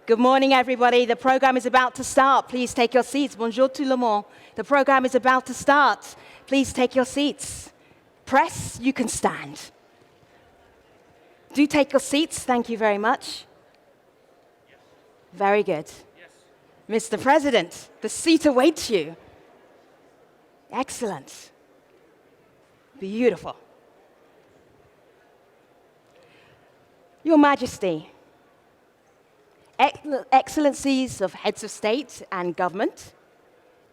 Good morning, everybody. The program is about to start. Please take your seats. Bonjour tout le monde. The program is about to start. Please take your seats. Press, you can stand. Do take your seats. Thank you very much. Yes. Very good. Yes. Mr. President, the seat awaits you. Excellent. Beautiful. Your Majesty, Excellencies of heads of state and government,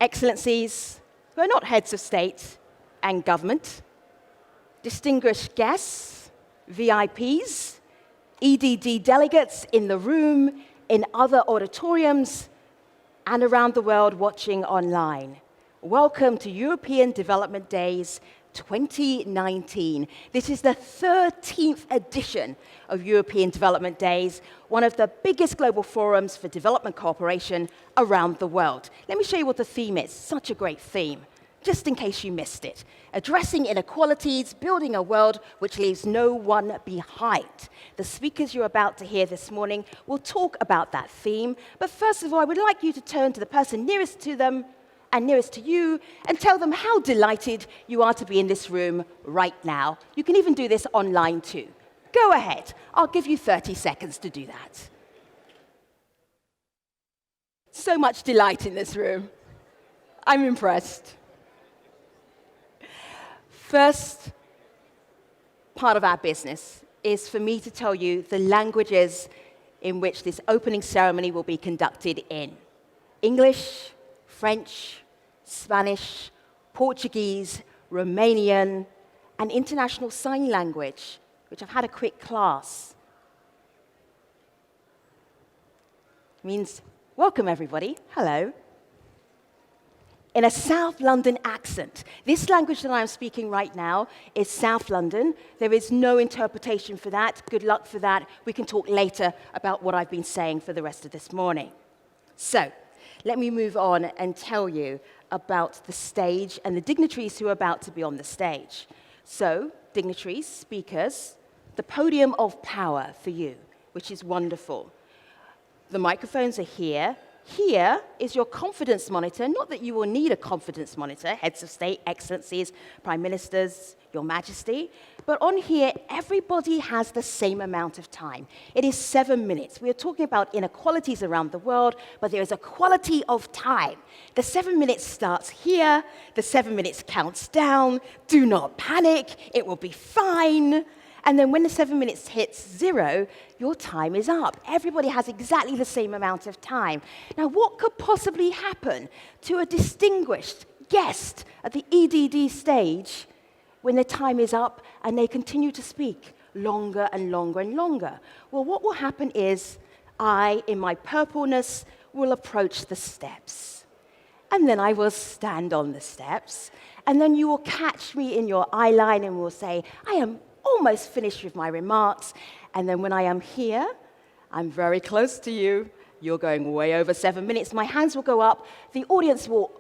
Excellencies who are not heads of state and government, distinguished guests, VIPs, EDD delegates in the room, in other auditoriums, and around the world watching online. Welcome to European Development Days 2019. This is the 13th edition of European Development Days, one of the biggest global forums for development cooperation around the world. Let me show you what the theme is. Such a great theme, just in case you missed it. Addressing inequalities, building a world which leaves no one behind. The speakers you're about to hear this morning will talk about that theme, but first of all, I would like you to turn to the person nearest to them and nearest to you, and tell them how delighted you are to be in this room right now. You can even do this online too. Go ahead. I'll give you 30 seconds to do that. So much delight in this room. I'm impressed. First part of our business is for me to tell you the languages in which this opening ceremony will be conducted in. English, French, Spanish, Portuguese, Romanian, and International Sign Language, which I've had a quick class. It means, welcome everybody, hello. In a South London accent. This language that I'm speaking right now is South London. There is no interpretation for that. Good luck for that. We can talk later about what I've been saying for the rest of this morning. So, let me move on and tell you about the stage and the dignitaries who are about to be on the stage. So, dignitaries, speakers, the podium of power for you, which is wonderful. The microphones are here. Here is your confidence monitor. Not that you will need a confidence monitor, heads of state, excellencies, prime ministers, your majesty. But on here, everybody has the same amount of time. It is 7 minutes. We are talking about inequalities around the world, but there is a quality of time. The 7 minutes starts here. The 7 minutes counts down. Do not panic. It will be fine. And then when the 7 minutes hits 0, your time is up. Everybody has exactly the same amount of time. Now, what could possibly happen to a distinguished guest at the EDD stage when their time is up and they continue to speak longer and longer and longer? Well, what will happen is I, in my purpleness, will approach the steps. And then I will stand on the steps. And then you will catch me in your eye line and will say, I am almost finished with my remarks, and then when I am here, I'm very close to you. You're going way over 7 minutes. My hands will go up. The audience will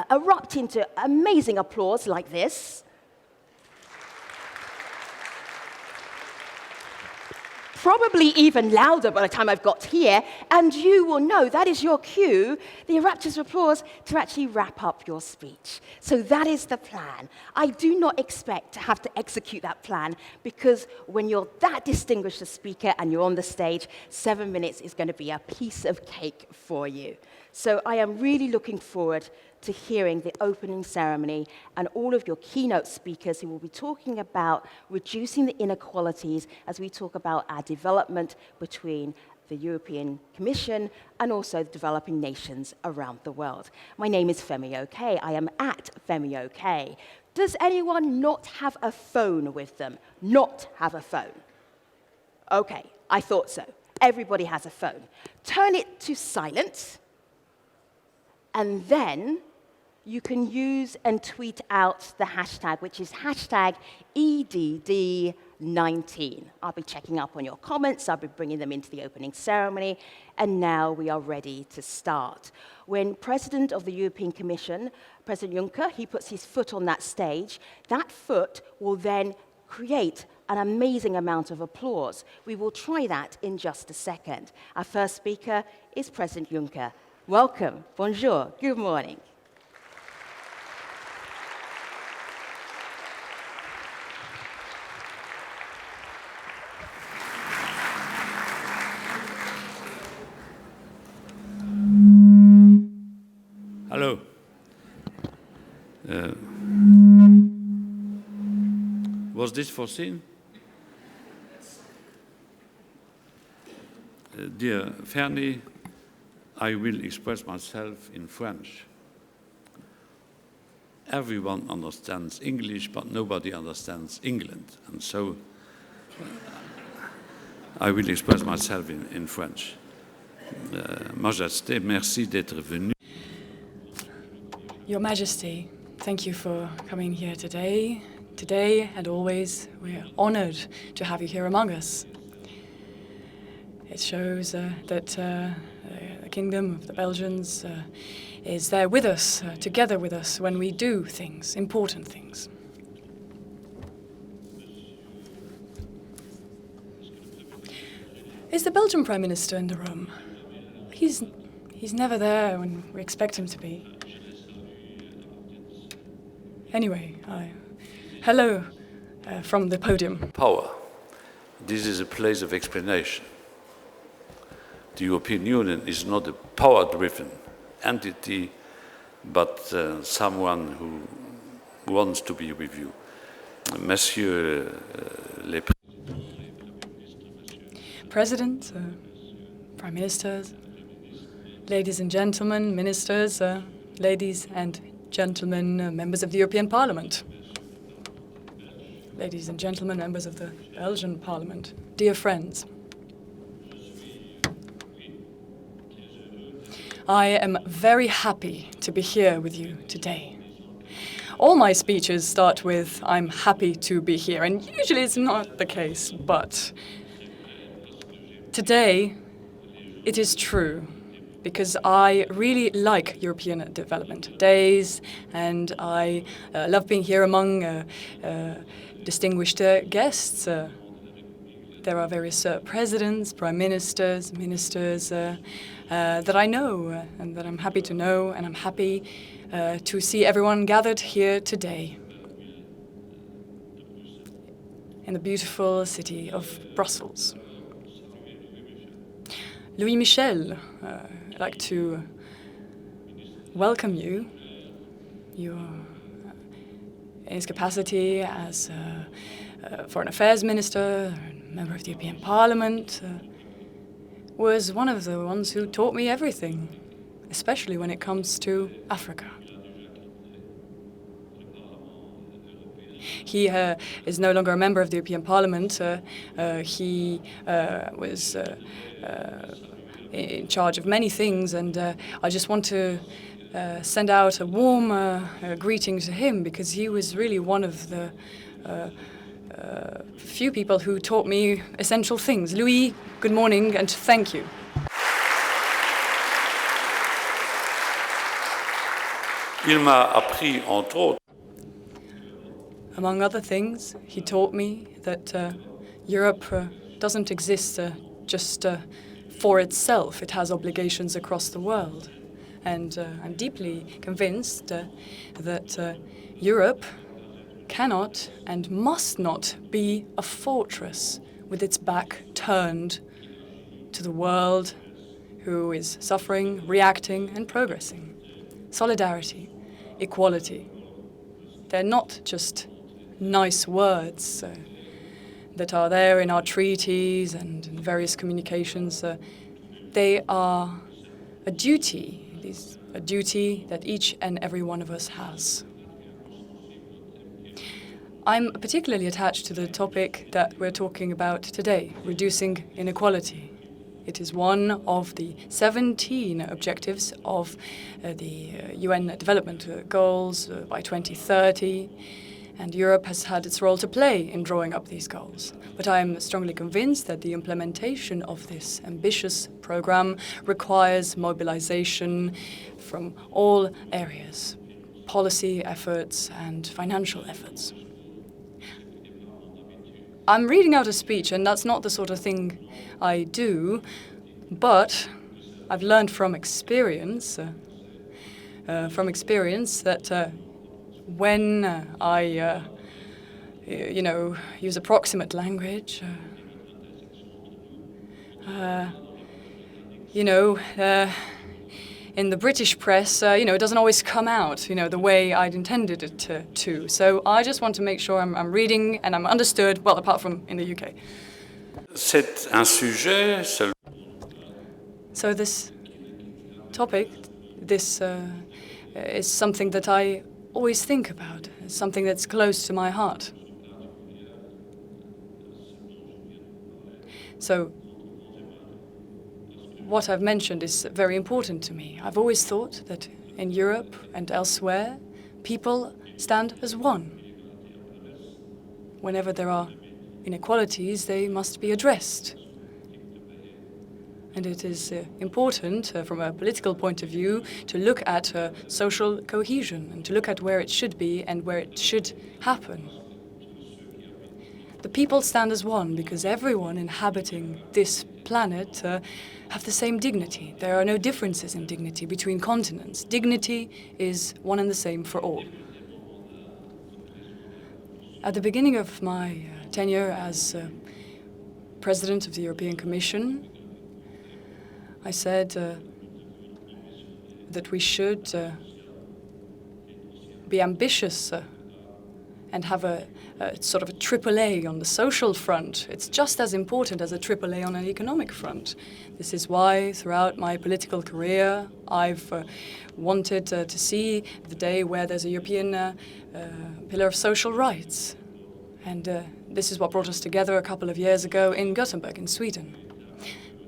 erupt into amazing applause like this. Probably even louder by the time I've got here, and you will know that is your cue, the rapturous applause, to actually wrap up your speech. So that is the plan. I do not expect to have to execute that plan, because when you're that distinguished a speaker and you're on the stage, 7 minutes is going to be a piece of cake for you. So I am really looking forward to hearing the opening ceremony and all of your keynote speakers who will be talking about reducing the inequalities as we talk about our development between the European Commission and also the developing nations around the world. My name is Femi OK. I am at Femi OK. Does anyone not have a phone with them? Not have a phone? OK, I thought so. Everybody has a phone. Turn it to silent. And then you can use and tweet out the hashtag, which is hashtag EDD19. I'll be checking up on your comments. I'll be bringing them into the opening ceremony. And now we are ready to start. When President of the European Commission, President Juncker, he puts his foot on that stage, that foot will then create an amazing amount of applause. We will try that in just a second. Our first speaker is President Juncker. Welcome. Bonjour. Good morning. Hello. Was this foreseen? Dear Fernie, I will express myself in French. Everyone understands English, but nobody understands England. And so I will express myself in French. Majesté, merci d'être venu. Your Majesty, thank you for coming here today. Today and always, we're honored to have you here among us. It shows that the Kingdom of the Belgians is there with us, together with us, when we do things, important things. Is the Belgian Prime Minister in the room? He's never there when we expect him to be. Anyway, hello from the podium. Power. This is a place of explanation. The European Union is not a power-driven entity, but someone who wants to be with you. Monsieur les President, Prime Ministers, ladies and gentlemen, ministers, ladies and gentlemen, members of the European Parliament, ladies and gentlemen, members of the Belgian Parliament, dear friends. I am very happy to be here with you today. All my speeches start with, I'm happy to be here, and usually it's not the case, but today it is true, because I really like European development days, and I love being here among distinguished guests. There are various presidents, prime ministers, ministers that I know and that I'm happy to know, and I'm happy to see everyone gathered here today in the beautiful city of Brussels. Louis Michel, I'd like to welcome you. You're in his capacity as Foreign Affairs Minister, member of the European Parliament, was one of the ones who taught me everything, especially when it comes to Africa. He is no longer a member of the European Parliament. He was in charge of many things, and I just want to send out a warm greeting to him, because he was really one of the few people who taught me essential things. Louis, good morning and thank you. Il m'a appris, entre autres, Among other things, he taught me that Europe doesn't exist just for itself. It has obligations across the world. And I'm deeply convinced that Europe cannot and must not be a fortress with its back turned to the world who is suffering, reacting, and progressing. Solidarity, equality, they're not just nice words that are there in our treaties and in various communications. They are a duty, a duty that each and every one of us has. I'm particularly attached to the topic that we're talking about today, reducing inequality. It is one of the 17 objectives of the UN Development Goals by 2030, and Europe has had its role to play in drawing up these goals. But I'm strongly convinced that the implementation of this ambitious program requires mobilization from all areas, policy efforts and financial efforts. I'm reading out a speech, and that's not the sort of thing I do, but I've learned from experience that when I, use approximate language, in the British press, it doesn't always come out, the way I'd intended it to. So I just want to make sure I'm reading and I'm understood, well, apart from in the UK. C'est un sujet seul. So this topic, this is something that I always think about. It's something that's close to my heart. So what I've mentioned is very important to me. I've always thought that in Europe and elsewhere, people stand as one. Whenever there are inequalities, they must be addressed. And it is important, from a political point of view, to look at social cohesion and to look at where it should be and where it should happen. The people stand as one because everyone inhabiting this planet have the same dignity. There are no differences in dignity between continents. Dignity is one and the same for all. At the beginning of my tenure as President of the European Commission, I said that we should be ambitious and have a sort of a AAA on the social front. It's just as important as a AAA on an economic front. This is why throughout my political career I've wanted to see the day where there's a European pillar of social rights. And this is what brought us together a couple of years ago in Gothenburg, in Sweden.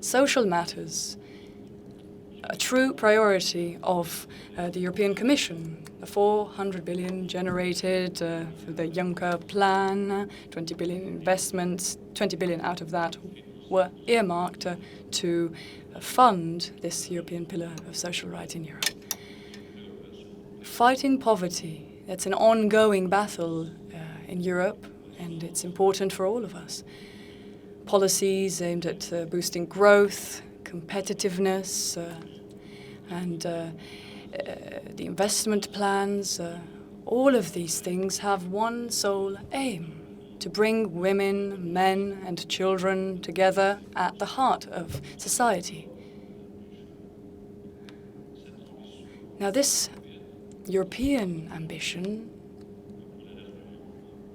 Social matters, a true priority of the European Commission. The 400 billion generated for the Juncker plan, 20 billion investments, 20 billion out of that were earmarked to fund this European pillar of social rights in Europe. Fighting poverty, that's an ongoing battle in Europe, and it's important for all of us. Policies aimed at boosting growth, competitiveness, and the investment plans, all of these things have one sole aim: to bring women, men, and children together at the heart of society. Now, this European ambition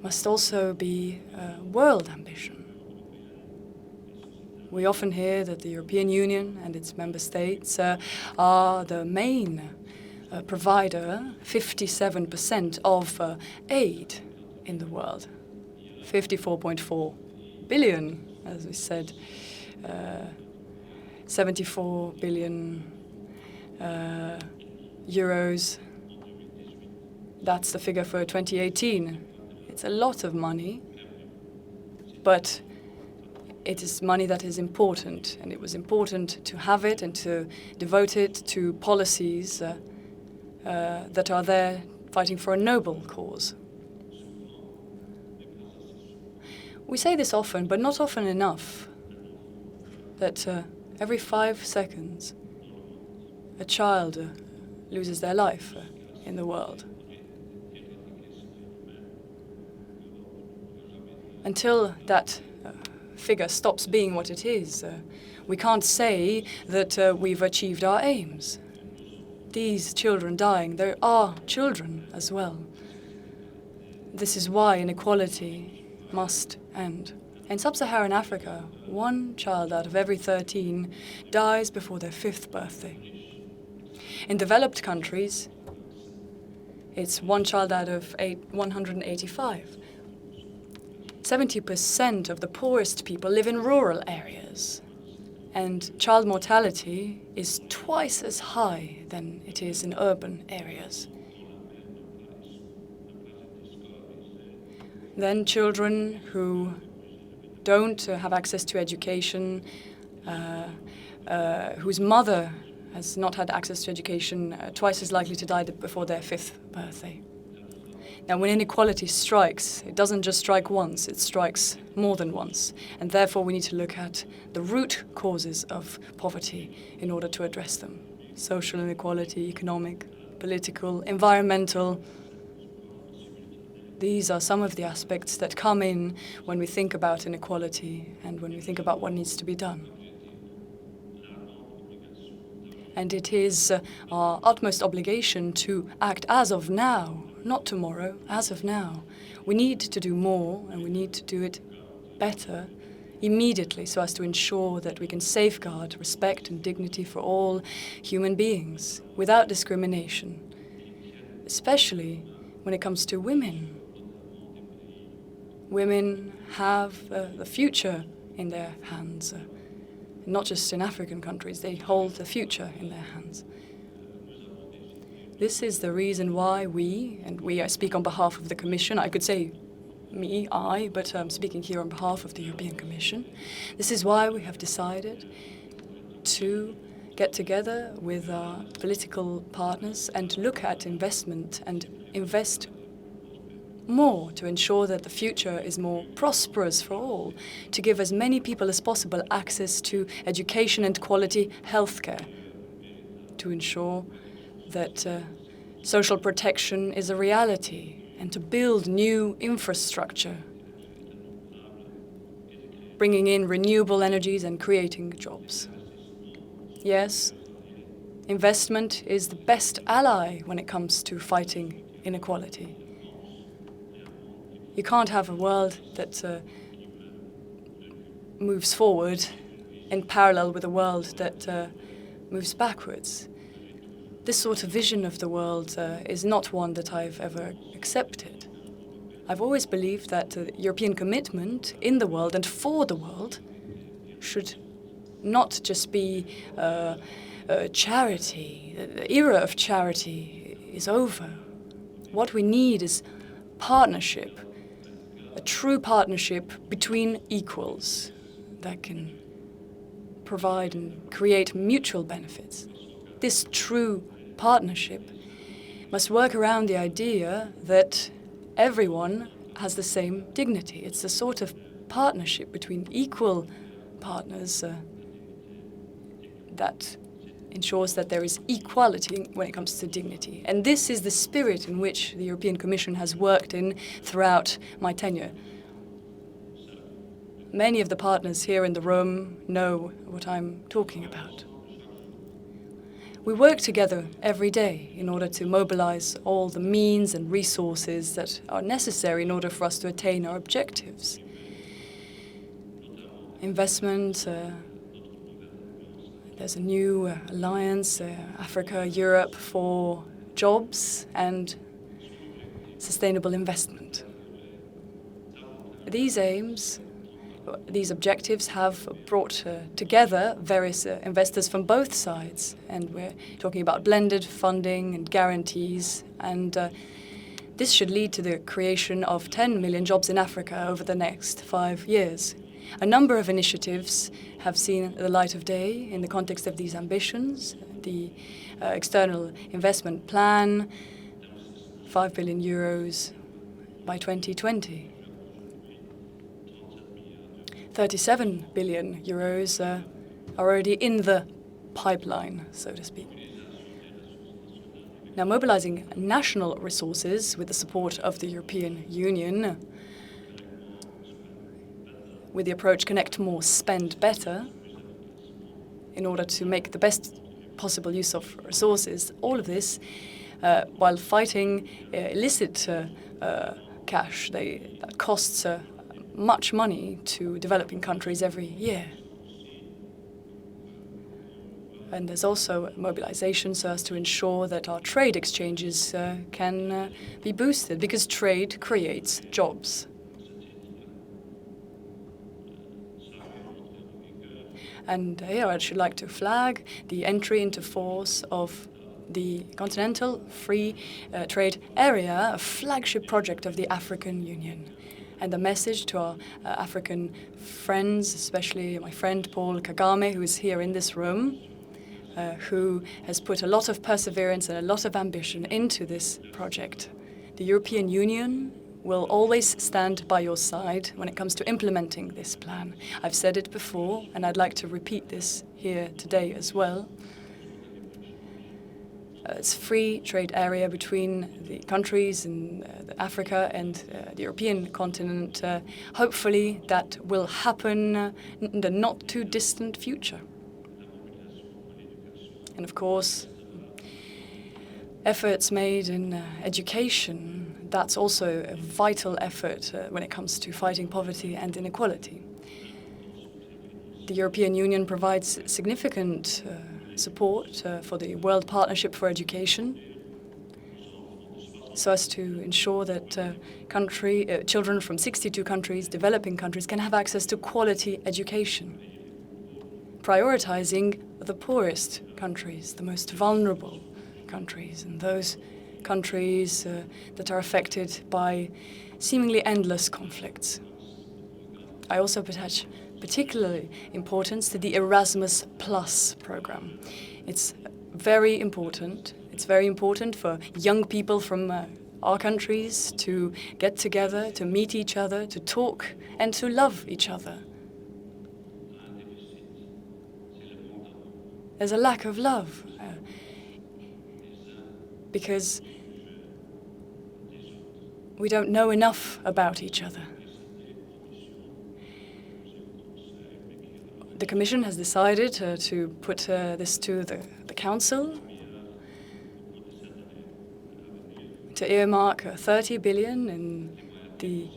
must also be a world ambition. We often hear that the European Union and its member states are the main provider, 57% of aid in the world. 54.4 billion, as we said, 74 billion euros. That's the figure for 2018. It's a lot of money, but it is money that is important, and it was important to have it and to devote it to policies that are there fighting for a noble cause. We say this often, but not often enough, that every 5 seconds a child loses their life in the world. Until that figure stops being what it is, we can't say that we've achieved our aims. These children dying, they are children as well. This is why inequality must end. In sub-Saharan Africa, 1 child out of every 13 dies before their 5th birthday. In developed countries, it's 1 child out of 185. 70% of the poorest people live in rural areas, and child mortality is twice as high than it is in urban areas. Then children who don't have access to education, whose mother has not had access to education, twice as likely to die before their 5th birthday. Now, when inequality strikes, it doesn't just strike once, it strikes more than once. And therefore, we need to look at the root causes of poverty in order to address them. Social inequality, economic, political, environmental. These are some of the aspects that come in when we think about inequality and when we think about what needs to be done. And it is our utmost obligation to act as of now, not tomorrow, as of now. We need to do more, and we need to do it better immediately so as to ensure that we can safeguard respect and dignity for all human beings without discrimination, especially when it comes to women. Women have the future in their hands. Not just in African countries, they hold the future in their hands. This is the reason why I speak on behalf of the Commission, I could say but I'm speaking here on behalf of the European Commission. This is why we have decided to get together with our political partners and look at investment and invest more to ensure that the future is more prosperous for all, to give as many people as possible access to education and quality healthcare, to ensure that social protection is a reality, and to build new infrastructure, bringing in renewable energies and creating jobs. Yes, investment is the best ally when it comes to fighting inequality. You can't have a world that moves forward in parallel with a world that moves backwards. This sort of vision of the world is not one that I've ever accepted. I've always believed that the European commitment in the world and for the world should not just be charity. The era of charity is over. What we need is partnership. A true partnership between equals that can provide and create mutual benefits. This true partnership must work around the idea that everyone has the same dignity. It's a sort of partnership between equal partners that ensures that there is equality when it comes to dignity. And this is the spirit in which the European Commission has worked in throughout my tenure. Many of the partners here in the room know what I'm talking about. We work together every day in order to mobilize all the means and resources that are necessary in order for us to attain our objectives. Investment, there's a new alliance, Africa-Europe for jobs and sustainable investment. These aims, these objectives have brought together various investors from both sides, and we're talking about blended funding and guarantees, and this should lead to the creation of 10 million jobs in Africa over the next 5 years. A number of initiatives have seen the light of day in the context of these ambitions. The external investment plan, 5 billion euros by 2020. 37 billion euros are already in the pipeline, so to speak. Now, mobilizing national resources with the support of the European Union, with the approach Connect More, Spend Better, in order to make the best possible use of resources, all of this while fighting illicit cash that costs much money to developing countries every year. And there's also mobilization so as to ensure that our trade exchanges can be boosted, because trade creates jobs. And here I should like to flag the entry into force of the Continental Free Trade Area, a flagship project of the African Union. And the message to our African friends, especially my friend Paul Kagame, who is here in this room, who has put a lot of perseverance and a lot of ambition into this project. The European Union will always stand by your side when it comes to implementing this plan. I've said it before, and I'd like to repeat this here today as well. It's a free trade area between the countries in Africa and the European continent. Hopefully that will happen in the not too distant future. And of course, efforts made in education, that's also a vital effort when it comes to fighting poverty and inequality. The European Union provides significant support for the World Partnership for Education, so as to ensure that children from 62 countries, developing countries, can have access to quality education, prioritizing the poorest countries, the most vulnerable countries, and those countries that are affected by seemingly endless conflicts. I also attach particularly importance to the Erasmus Plus program. It's very important. It's very important for young people from our countries to get together, to meet each other, to talk and to love each other. There's a lack of love because we don't know enough about each other. The Commission has decided to put this to the Council, to earmark 30 billion in the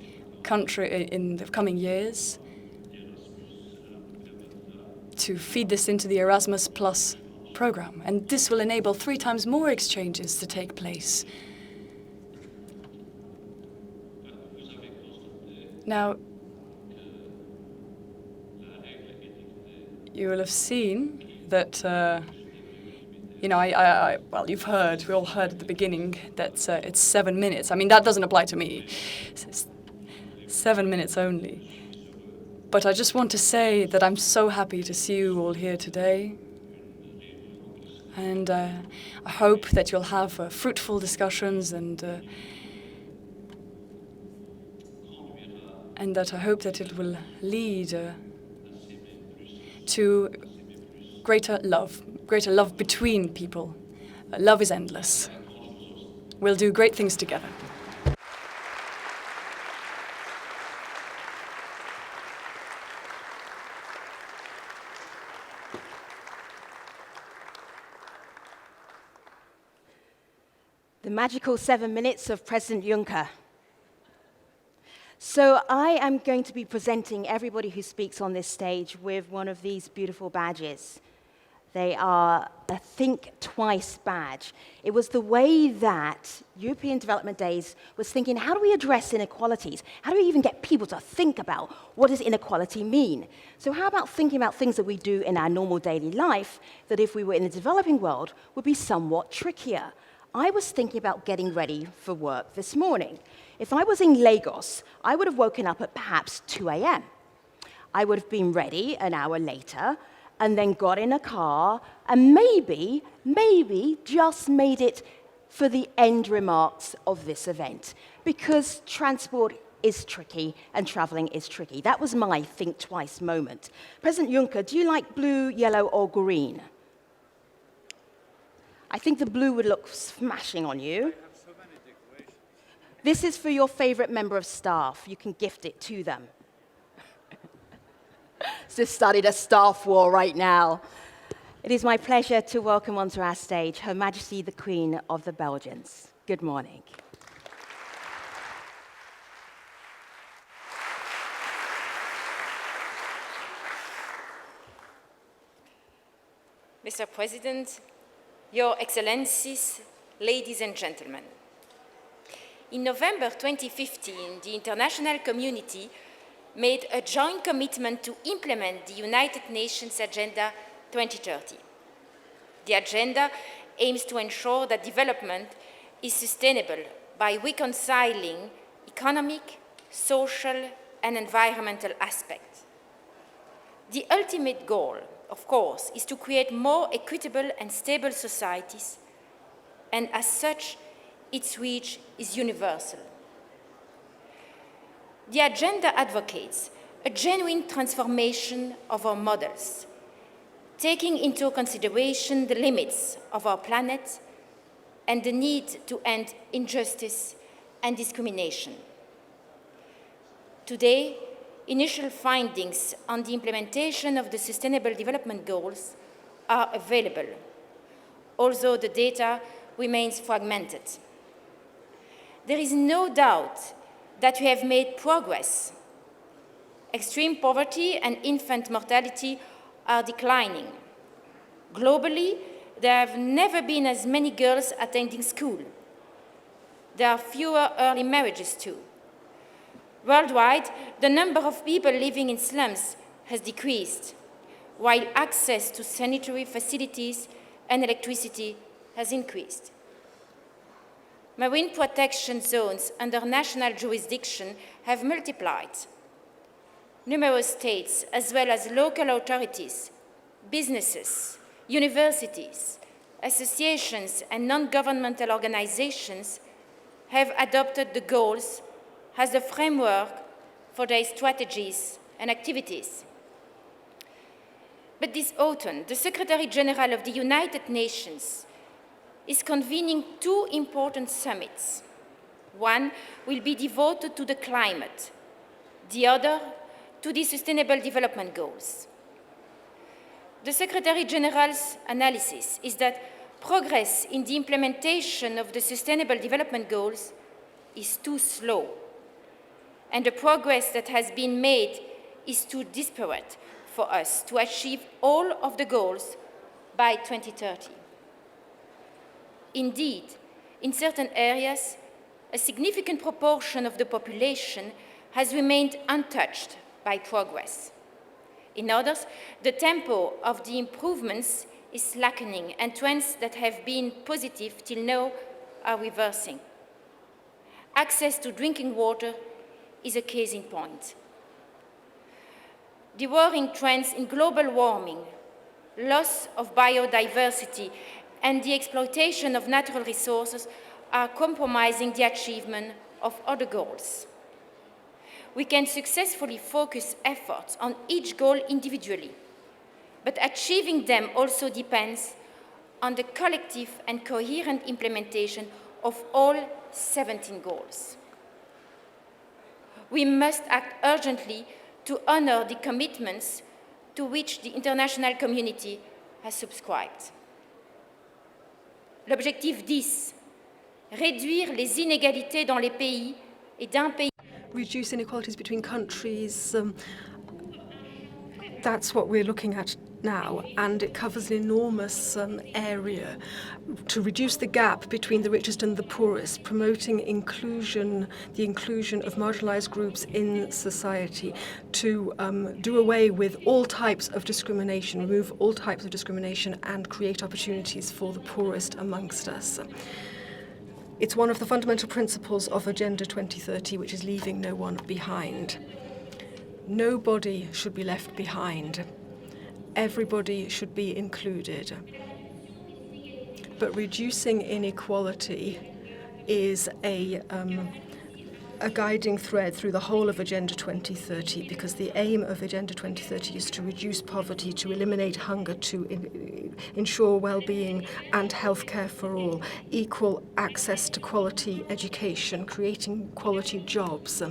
country in the coming years to feed this into the Erasmus Plus program. And this will enable 3 times more exchanges to take place. Now, you will have seen that, well, you've heard, we all heard at the beginning that it's 7 minutes. I mean, that doesn't apply to me. It's 7 minutes only. But I just want to say that I'm so happy to see you all here today. And I hope that you'll have fruitful discussions and that I hope that it will lead to greater love between people. Love is endless. We'll do great things together. The magical 7 minutes of President Juncker. So I am going to be presenting everybody who speaks on this stage with one of these beautiful badges. They are a Think Twice badge. It was the way that European Development Days was thinking, how do we address inequalities? How do we even get people to think about what does inequality mean? So how about thinking about things that we do in our normal daily life that if we were in the developing world would be somewhat trickier? I was thinking about getting ready for work this morning. If I was in Lagos, I would have woken up at perhaps 2 a.m. I would have been ready an hour later, and then got in a car, and maybe just made it for the end remarks of this event, because transport is tricky and traveling is tricky. That was my Think Twice moment. President Juncker, do you like blue, yellow, or green? I think the blue would look smashing on you. I have so many decorations. This is for your favorite member of staff. You can gift it to them. Just started a staff war right now. It is my pleasure to welcome onto our stage Her Majesty the Queen of the Belgians. Good morning. Mr. President, Your Excellencies, ladies and gentlemen. In November 2015, the international community made a joint commitment to implement the United Nations Agenda 2030. The agenda aims to ensure that development is sustainable by reconciling economic, social, and environmental aspects. The ultimate goal, of course, is to create more equitable and stable societies, and as such, its reach is universal. The agenda advocates a genuine transformation of our models, taking into consideration the limits of our planet and the need to end injustice and discrimination. Today, initial findings on the implementation of the Sustainable Development Goals are available, although the data remains fragmented. There is no doubt that we have made progress. Extreme poverty and infant mortality are declining. Globally, there have never been as many girls attending school. There are fewer early marriages too. Worldwide, the number of people living in slums has decreased, while access to sanitary facilities and electricity has increased. Marine protection zones under national jurisdiction have multiplied. Numerous states, as well as local authorities, businesses, universities, associations, and non-governmental organizations have adopted the goals as the framework for their strategies and activities. But this autumn, the Secretary General of the United Nations is convening two important summits. One will be devoted to the climate, the other to the Sustainable Development Goals. The Secretary General's analysis is that progress in the implementation of the Sustainable Development Goals is too slow, and the progress that has been made is too disparate for us to achieve all of the goals by 2030. Indeed, in certain areas, a significant proportion of the population has remained untouched by progress. In others, the tempo of the improvements is slackening, and trends that have been positive till now are reversing. Access to drinking water is a case in point. The worrying trends in global warming, loss of biodiversity, and the exploitation of natural resources are compromising the achievement of other goals. We can successfully focus efforts on each goal individually, but achieving them also depends on the collective and coherent implementation of all 17 goals. We must act urgently to honor the commitments to which the international community has subscribed. L'objectif 10, réduire les inégalités dans les pays et d'un pays. Reduce inequalities between countries, that's what we're looking at now, and it covers an enormous area to reduce the gap between the richest and the poorest, promoting inclusion, the inclusion of marginalized groups in society, to do away with all types of discrimination, remove all types of discrimination, and create opportunities for the poorest amongst us. It's one of the fundamental principles of Agenda 2030, which is leaving no one behind. Nobody should be left behind. Everybody should be included. But reducing inequality is a guiding thread through the whole of Agenda 2030, because the aim of Agenda 2030 is to reduce poverty, to eliminate hunger, to ensure well-being and healthcare for all, equal access to quality education, creating quality jobs,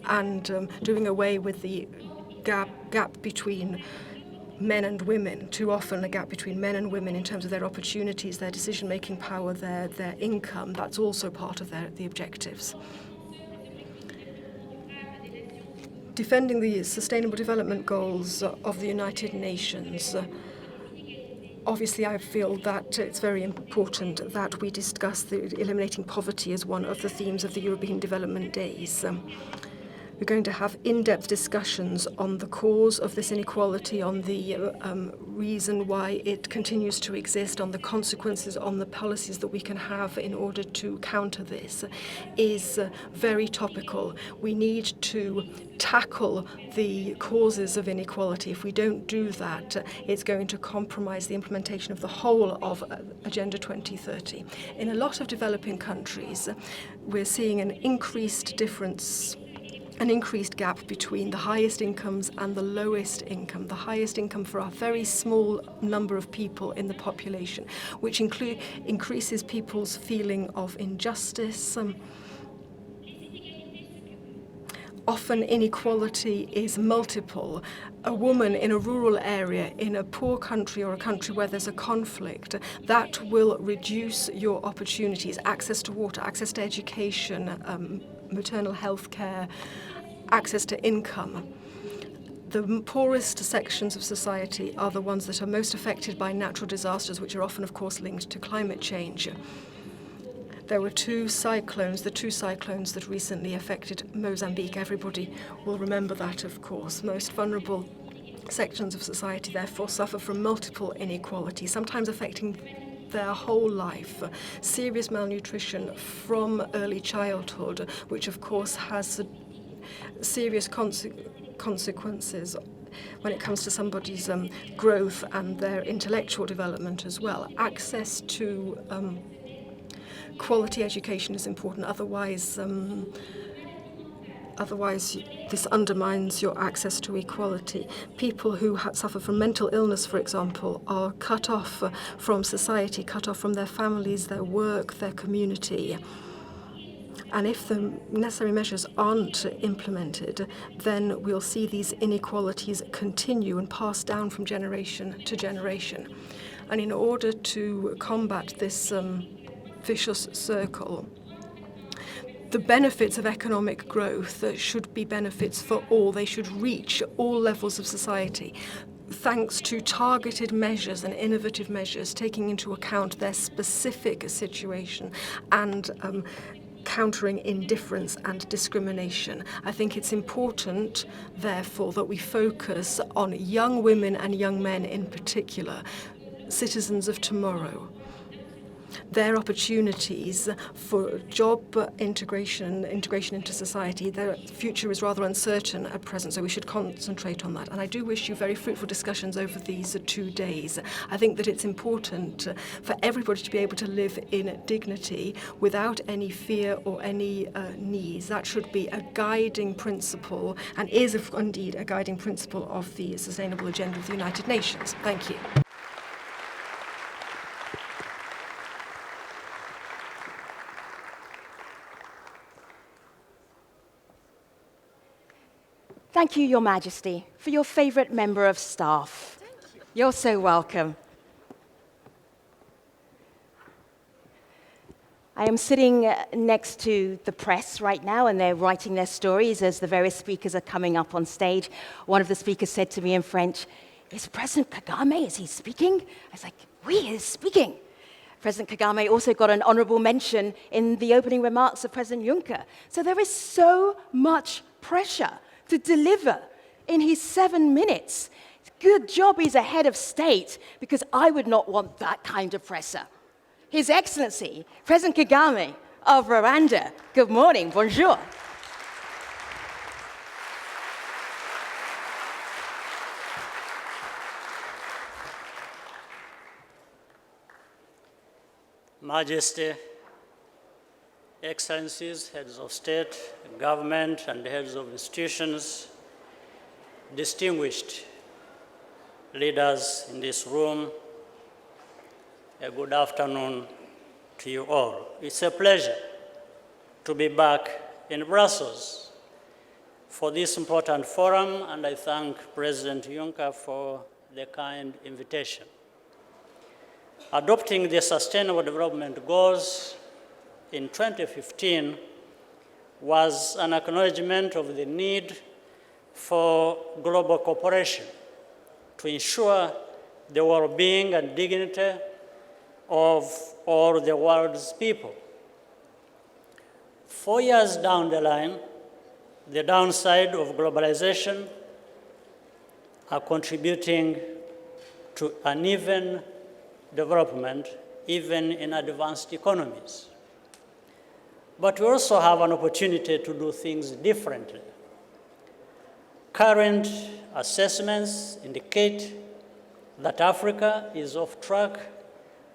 and doing away with the gap between men and women, too often a gap between men and women in terms of their opportunities, their decision-making power, their income. That's also part of the objectives. Defending the Sustainable Development Goals of the United Nations. Obviously, I feel that it's very important that we discuss eliminating poverty as one of the themes of the European Development Days. We're going to have in-depth discussions on the cause of this inequality, on the reason why it continues to exist, on the consequences, on the policies that we can have in order to counter this, is very topical. We need to tackle the causes of inequality. If we don't do that, it's going to compromise the implementation of the whole of Agenda 2030. In a lot of developing countries, we're seeing an increased difference, an increased gap between the highest incomes and the lowest income. The highest income for a very small number of people in the population, which increases people's feeling of injustice. Often inequality is multiple. A woman in a rural area, in a poor country or a country where there's a conflict, that will reduce your opportunities, access to water, access to education, maternal health care, access to income. The poorest sections of society are the ones that are most affected by natural disasters, which are often, of course, linked to climate change. There were the two cyclones that recently affected Mozambique. Everybody will remember that, of course. Most vulnerable sections of society, therefore, suffer from multiple inequalities, sometimes affecting their whole life. Serious malnutrition from early childhood, which, of course, has serious consequences when it comes to somebody's growth and their intellectual development as well. Access to quality education is important, otherwise this undermines your access to equality. People who suffer from mental illness, for example, are cut off from society, cut off from their families, their work, their community. And if the necessary measures aren't implemented, then we'll see these inequalities continue and pass down from generation to generation. And in order to combat this vicious circle, the benefits of economic growth should be benefits for all. They should reach all levels of society, thanks to targeted measures and innovative measures, taking into account their specific situation and countering indifference and discrimination. I think it's important, therefore, that we focus on young women and young men in particular, citizens of tomorrow. Their opportunities for job integration into society, their future is rather uncertain at present, so we should concentrate on that. And I do wish you very fruitful discussions over these 2 days. I think that it's important for everybody to be able to live in dignity without any fear or any needs. That should be a guiding principle, and is indeed a guiding principle of the Sustainable Agenda of the United Nations. Thank you. Thank you, Your Majesty, for your favourite member of staff. You're so welcome. I am sitting next to the press right now, and they're writing their stories as the various speakers are coming up on stage. One of the speakers said to me in French, "Is President Kagame, is he speaking?" I was like, "Oui, he is speaking." President Kagame also got an honourable mention in the opening remarks of President Juncker. So there is so much pressure to deliver in his 7 minutes. Good job he's a head of state, because I would not want that kind of pressure. His Excellency, President Kagame of Rwanda, good morning, bonjour. Majesty, Excellencies, heads of state, government, and heads of institutions, distinguished leaders in this room, a good afternoon to you all. It's a pleasure to be back in Brussels for this important forum, and I thank President Juncker for the kind invitation. Adopting the Sustainable Development Goals in 2015 was an acknowledgement of the need for global cooperation to ensure the well-being and dignity of all the world's people. 4 years down the line, the downside of globalization are contributing to uneven development, even in advanced economies. But we also have an opportunity to do things differently. Current assessments indicate that Africa is off track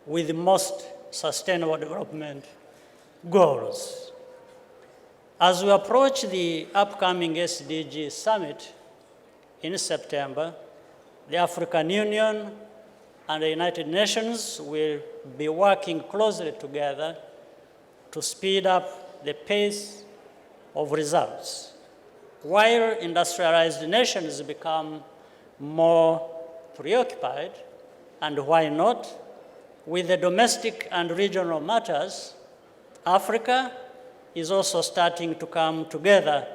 with most sustainable development goals. As we approach the upcoming SDG summit in September, the African Union and the United Nations will be working closely together to speed up the pace of results. While industrialized nations become more preoccupied, and why not, with the domestic and regional matters, Africa is also starting to come together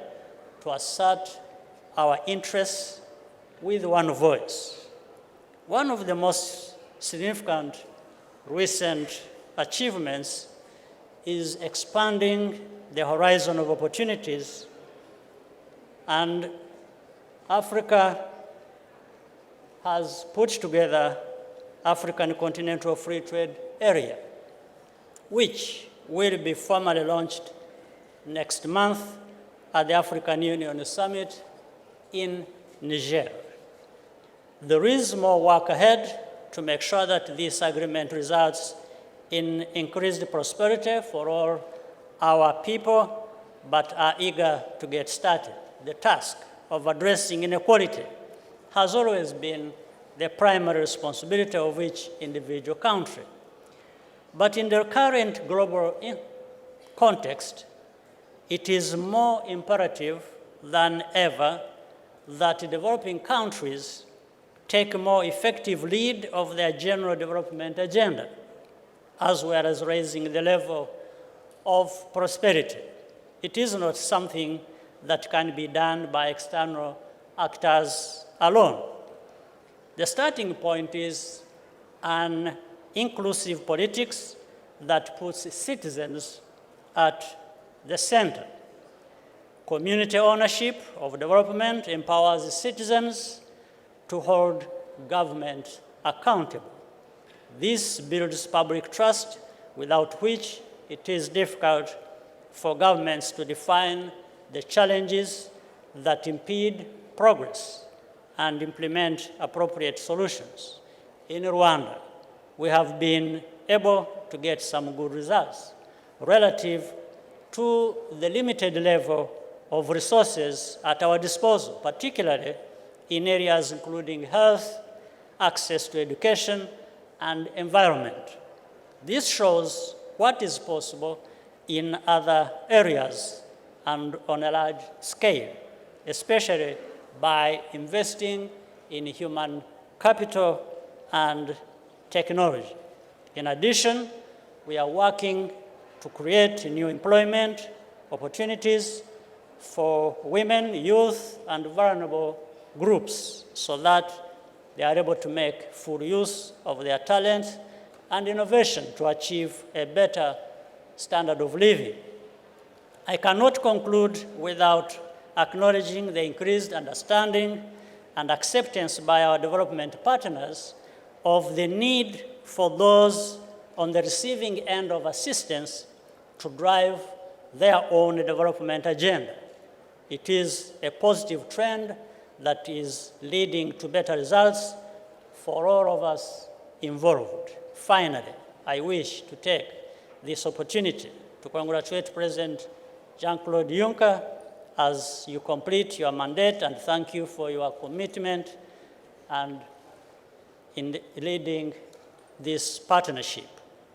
to assert our interests with one voice. One of the most significant recent achievements is expanding the horizon of opportunities, and Africa has put together African Continental Free Trade Area, which will be formally launched next month at the African Union Summit in Niger. There is more work ahead to make sure that this agreement results in increased prosperity for all our people, but are eager to get started. The task of addressing inequality has always been the primary responsibility of each individual country. But in the current global context, it is more imperative than ever that developing countries take a more effective lead of their general development agenda, as well as raising the level of prosperity. It is not something that can be done by external actors alone. The starting point is an inclusive politics that puts citizens at the center. Community ownership of development empowers citizens to hold government accountable. This builds public trust, without which it is difficult for governments to define the challenges that impede progress and implement appropriate solutions. In Rwanda, we have been able to get some good results relative to the limited level of resources at our disposal, particularly in areas including health, access to education, and environment. This shows what is possible in other areas and on a large scale, especially by investing in human capital and technology. In addition, we are working to create new employment opportunities for women, youth, and vulnerable groups so that they are able to make full use of their talent and innovation to achieve a better standard of living. I cannot conclude without acknowledging the increased understanding and acceptance by our development partners of the need for those on the receiving end of assistance to drive their own development agenda. It is a positive trend that is leading to better results for all of us involved. Finally, I wish to take this opportunity to congratulate President Jean-Claude Juncker as you complete your mandate, and thank you for your commitment and in leading this partnership.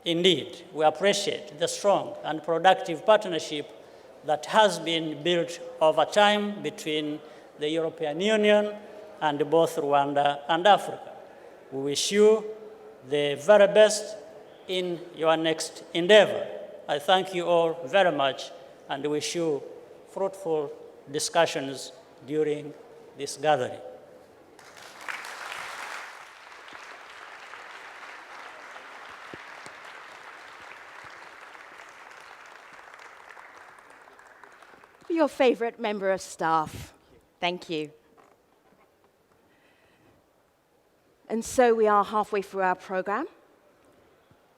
Indeed, we appreciate the strong and productive partnership that has been built over time between the European Union and both Rwanda and Africa. We wish you the very best in your next endeavor. I thank you all very much and wish you fruitful discussions during this gathering. your favorite member of staff. Thank you. And so we are halfway through our program.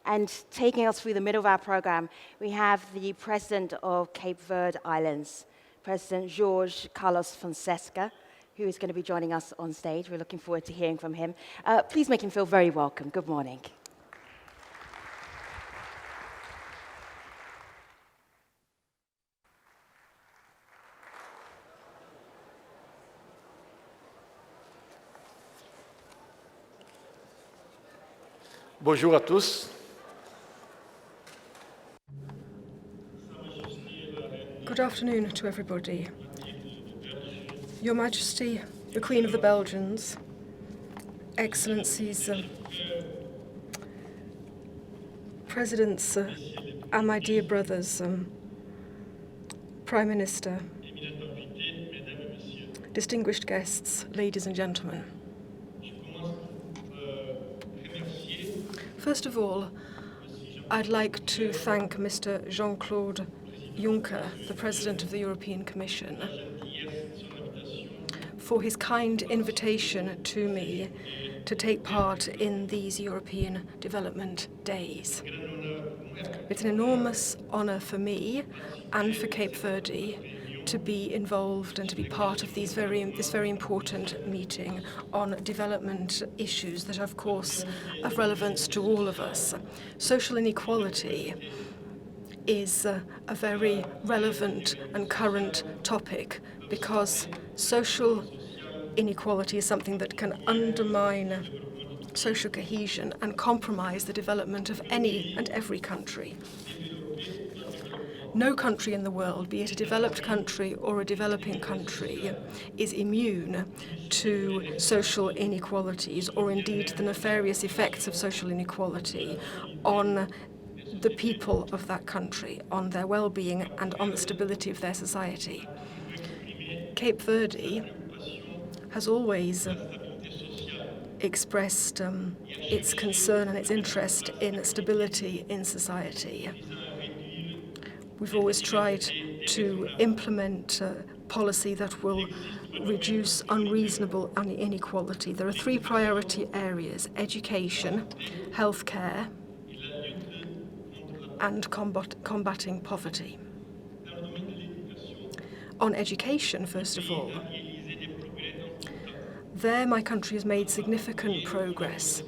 And taking us through the middle of our program, we have the President of Cape Verde Islands, President Jorge Carlos Fonseca, who is going to be joining us on stage. We're looking forward to hearing from him. Please make him feel very welcome. Good morning. Bonjour à tous. Good afternoon to everybody. Your Majesty, the Queen of the Belgians, Excellencies, Presidents, and my dear brothers, Prime Minister, distinguished guests, ladies and gentlemen. First of all, I'd like to thank Mr. Jean-Claude Juncker, the President of the European Commission, for his kind invitation to me to take part in these European Development Days. It's an enormous honour for me and for Cape Verde to be involved and to be part of this very important meeting on development issues that are, of course, of relevance to all of us. Social inequality is a very relevant and current topic because social inequality is something that can undermine social cohesion and compromise the development of any and every country. No country in the world, be it a developed country or a developing country, is immune to social inequalities or indeed the nefarious effects of social inequality on the people of that country, on their well-being and on the stability of their society. Cape Verde has always expressed its concern and its interest in stability in society. We've always tried to implement policy that will reduce unreasonable inequality. There are three priority areas: education, healthcare, and combating poverty. On education, first of all, there my country has made significant progress,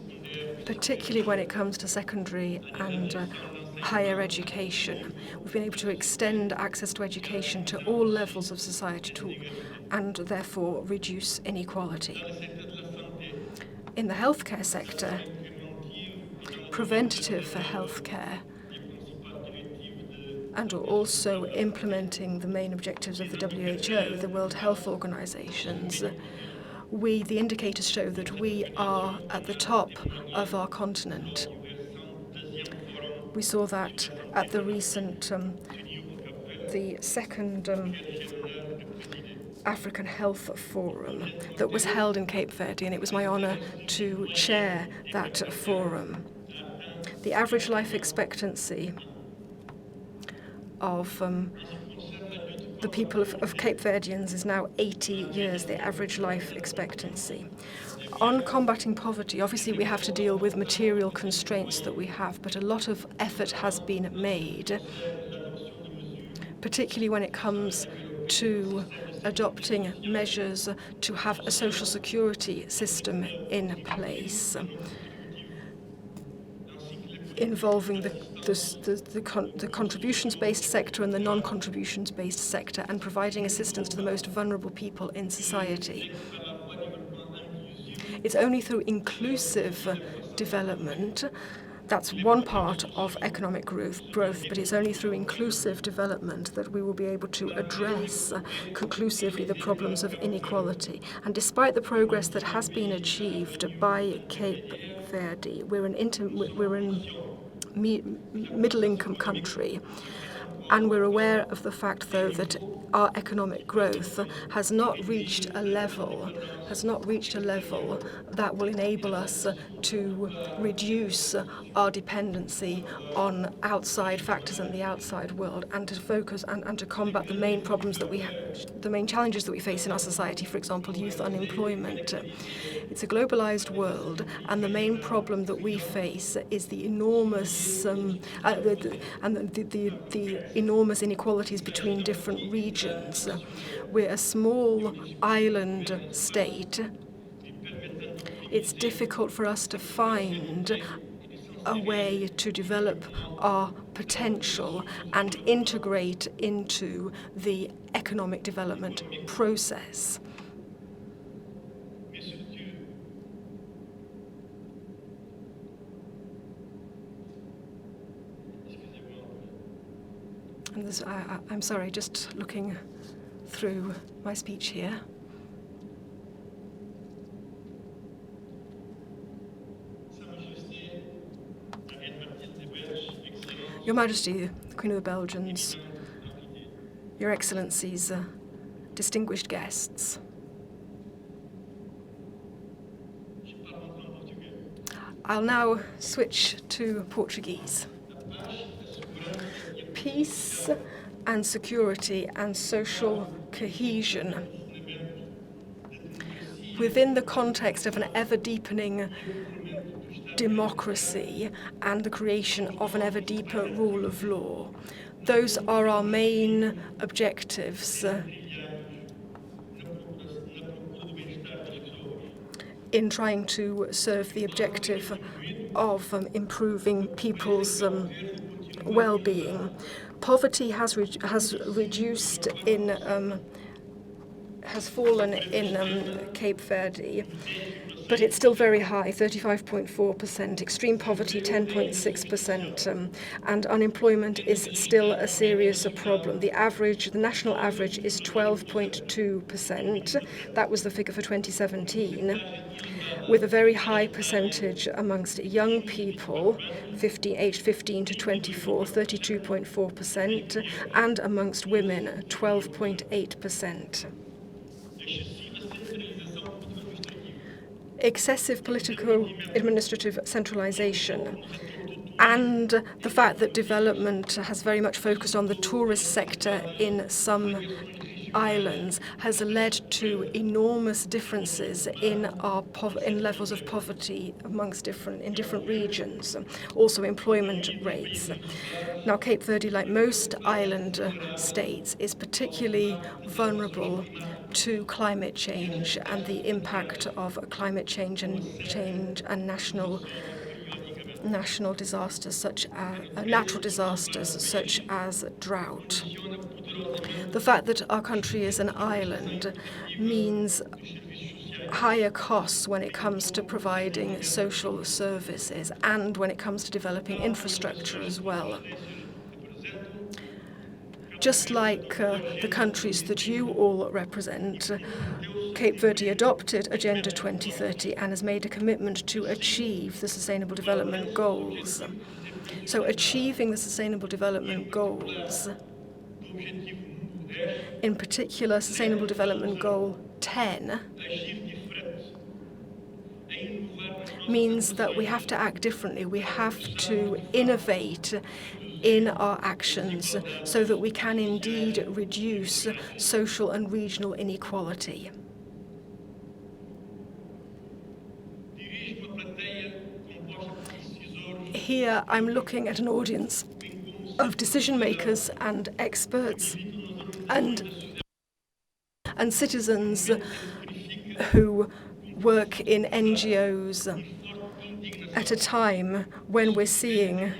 particularly when it comes to secondary and higher education. We've been able to extend access to education to all levels of society and therefore reduce inequality. In the healthcare sector, preventative healthcare, and also implementing the main objectives of the WHO, the World Health Organizations, the indicators show that we are at the top of our continent. We saw that at the recent, the second African Health Forum that was held in Cape Verde, and it was my honour to chair that forum. The average life expectancy of the people of Cape Verdeans is now 80 years, the average life expectancy. On combating poverty, obviously we have to deal with material constraints that we have, but a lot of effort has been made, particularly when it comes to adopting measures to have a social security system in place, involving the contributions-based sector and the non-contributions-based sector, and providing assistance to the most vulnerable people in society. It's only through inclusive development, that's one part of economic growth, but it's only through inclusive development that we will be able to address conclusively the problems of inequality. And despite the progress that has been achieved by Cape Verde, we're an middle-income country, And we're aware of the fact, though, that our economic growth has not reached a level that will enable us to reduce our dependency on outside factors in the outside world, and to focus and to combat the main problems that we have, the main challenges that we face in our society, for example, youth unemployment. It's a globalized world, and the main problem that we face is the enormous the enormous inequalities between different regions. We're a small island state. It's difficult for us to find a way to develop our potential and integrate into the economic development process. And this, I'm sorry, just looking through my speech here. Your Majesty, the Queen of the Belgians, Your Excellencies, distinguished guests. I'll now switch to Portuguese. Peace and security and social cohesion within the context of an ever-deepening democracy and the creation of an ever deeper rule of law. Those are our main objectives in trying to serve the objective of improving people's well-being. Poverty has reduced in has fallen in Cape Verde, but it's still very high, 35.4%. Extreme poverty, 10.6%, and unemployment is still a serious problem. The national average is 12.2%. That was the figure for 2017. With a very high percentage amongst young people, aged 15 to 24, 32.4%, and amongst women, 12.8%. Excessive political administrative centralization and the fact that development has very much focused on the tourist sector in some islands has led to enormous differences in levels of poverty in different regions, also employment rates. Now, Cape Verde, like most island states, is particularly vulnerable to climate change and the impact of climate change and national disasters, such as natural disasters such as drought. The fact that our country is an island means higher costs when it comes to providing social services and when it comes to developing infrastructure as well. Just like the countries that you all represent, Cape Verde adopted Agenda 2030 and has made a commitment to achieve the Sustainable Development Goals. So achieving the Sustainable Development Goals, in particular Sustainable Development Goal 10, means that we have to act differently. We have to innovate in our actions so that we can indeed reduce social and regional inequality. Here I'm looking at an audience of decision makers and experts and citizens who work in NGOs at a time when we're seeing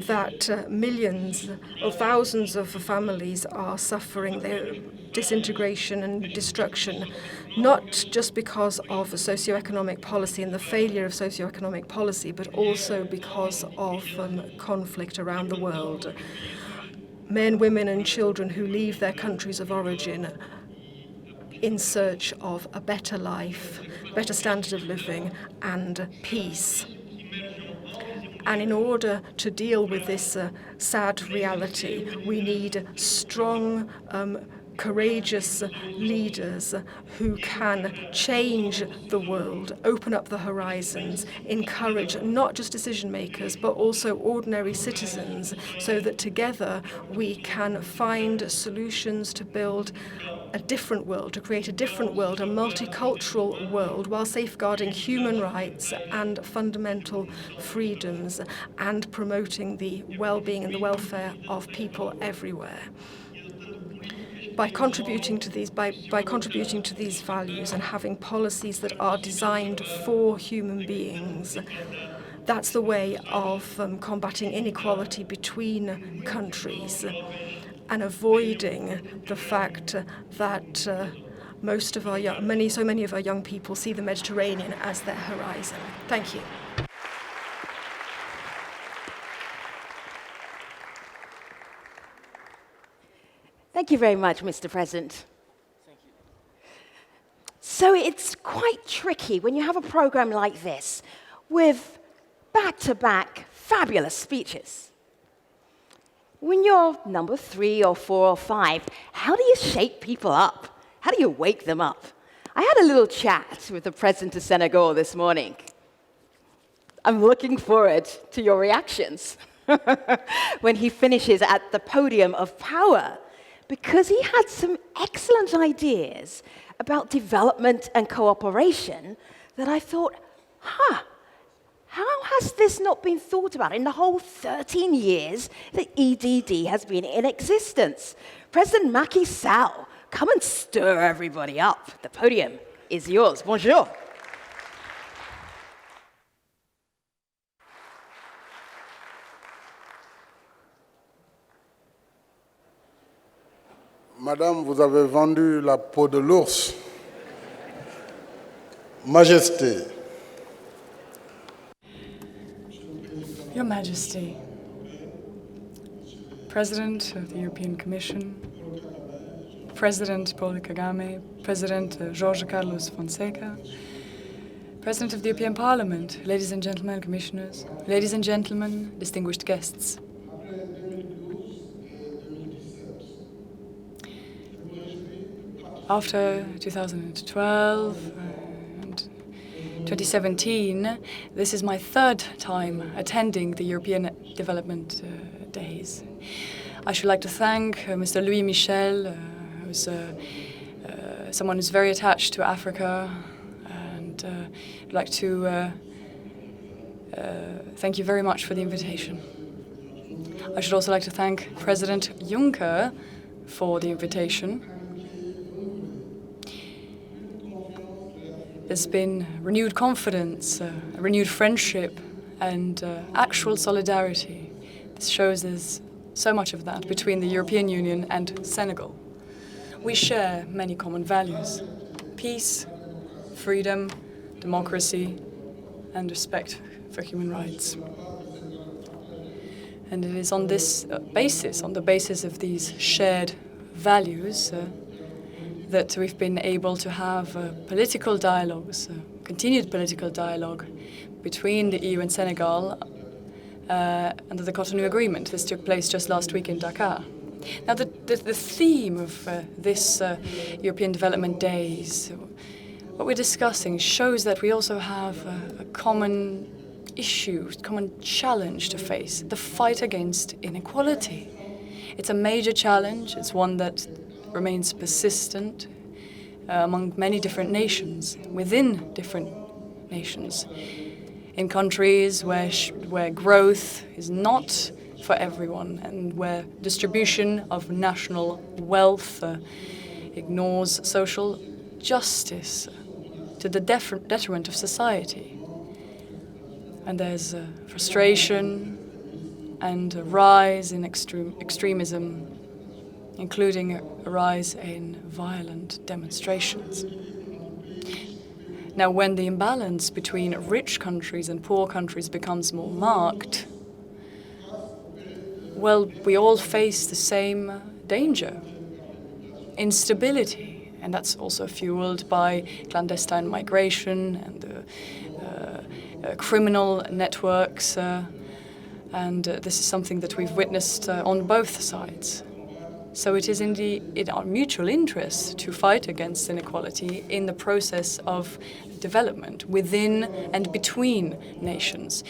that millions or thousands of families are suffering their disintegration and destruction, not just because of socioeconomic policy and the failure of socioeconomic policy, but also because of conflict around the world. Men, women, and children who leave their countries of origin in search of a better life, better standard of living, and peace. And in order to deal with this sad reality, we need strong, courageous leaders who can change the world, open up the horizons, encourage not just decision makers but also ordinary citizens, so that together we can find solutions to build a different world, to create a different world, a multicultural world, while safeguarding human rights and fundamental freedoms and promoting the well-being and the welfare of people everywhere. By contributing to these values and having policies that are designed for human beings, that's the way of combating inequality between countries and avoiding the fact that so many of our young people see the Mediterranean as their horizon. Thank you. Thank you very much, Mr. President. Thank you. So it's quite tricky when you have a program like this with back-to-back fabulous speeches. When you're number 3 or 4 or 5, how do you shake people up? How do you wake them up? I had a little chat with the President of Senegal this morning. I'm looking forward to your reactions when he finishes at the podium of power, because he had some excellent ideas about development and cooperation that I thought, how has this not been thought about in the whole 13 years that EDD has been in existence? President Macky Sall, come and stir everybody up. The podium is yours. Bonjour. Madame, vous avez vendu la peau de l'ours. Majesté. Your Majesty, President of the European Commission, President Paul Kagame, President Jorge Carlos Fonseca, President of the European Parliament, ladies and gentlemen, commissioners, ladies and gentlemen, distinguished guests. After 2012 and 2017, this is my 3rd time attending the European Development Days. I should like to thank Mr. Louis Michel, who's someone who's very attached to Africa, and I'd like to thank you very much for the invitation. I should also like to thank President Juncker for the invitation. There's been renewed confidence, a renewed friendship, and actual solidarity. This shows there's so much of that between the European Union and Senegal. We share many common values: peace, freedom, democracy, and respect for human rights. And it is on this basis, on the basis of these shared values, that we've been able to have political dialogues, continued political dialogue between the EU and Senegal under the Cotonou Agreement. This took place just last week in Dakar. Now, the theme of this European Development Days, what we're discussing, shows that we also have a common issue, common challenge to face: the fight against inequality. It's a major challenge. It's one that remains persistent among many different nations, within different nations, in countries where growth is not for everyone and where distribution of national wealth ignores social justice to the detriment of society. And there's frustration and a rise in extremism, including a rise in violent demonstrations. Now, when the imbalance between rich countries and poor countries becomes more marked, well, we all face the same danger: instability. And that's also fueled by clandestine migration and criminal networks And this is something that we've witnessed on both sides. So it is indeed in our mutual interest to fight against inequality in the process of development within and between nations.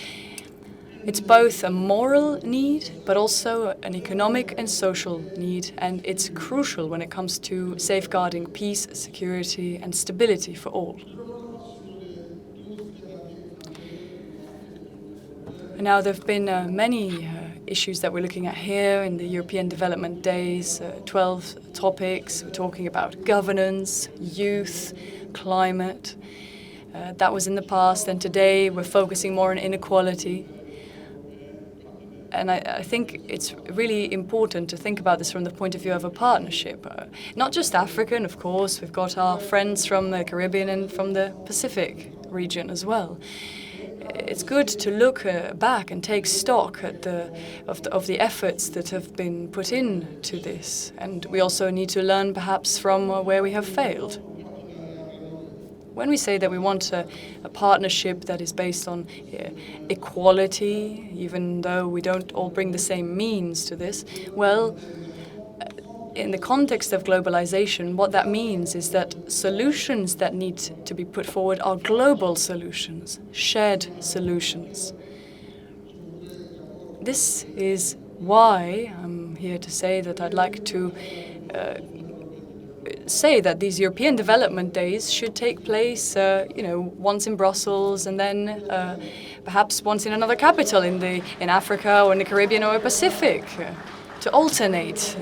It's both a moral need, but also an economic and social need, and it's crucial when it comes to safeguarding peace, security, and stability for all. Now, there have been many issues that we're looking at here in the European Development Days, 12 topics. We're talking about governance, youth, climate. That was in the past, and today we're focusing more on inequality. And I think it's really important to think about this from the point of view of a partnership. Not just African, of course, we've got our friends from the Caribbean and from the Pacific region as well. It's good to look back and take stock of the efforts that have been put into this. And we also need to learn perhaps from where we have failed. When we say that we want a partnership that is based on equality, even though we don't all bring the same means to this, well, in the context of globalization, what that means is that solutions that need to be put forward are global solutions, shared solutions. This is why I'm here to say that I'd like to say that these European Development Days should take place, once in Brussels and then perhaps once in another capital in Africa or in the Caribbean or Pacific, to alternate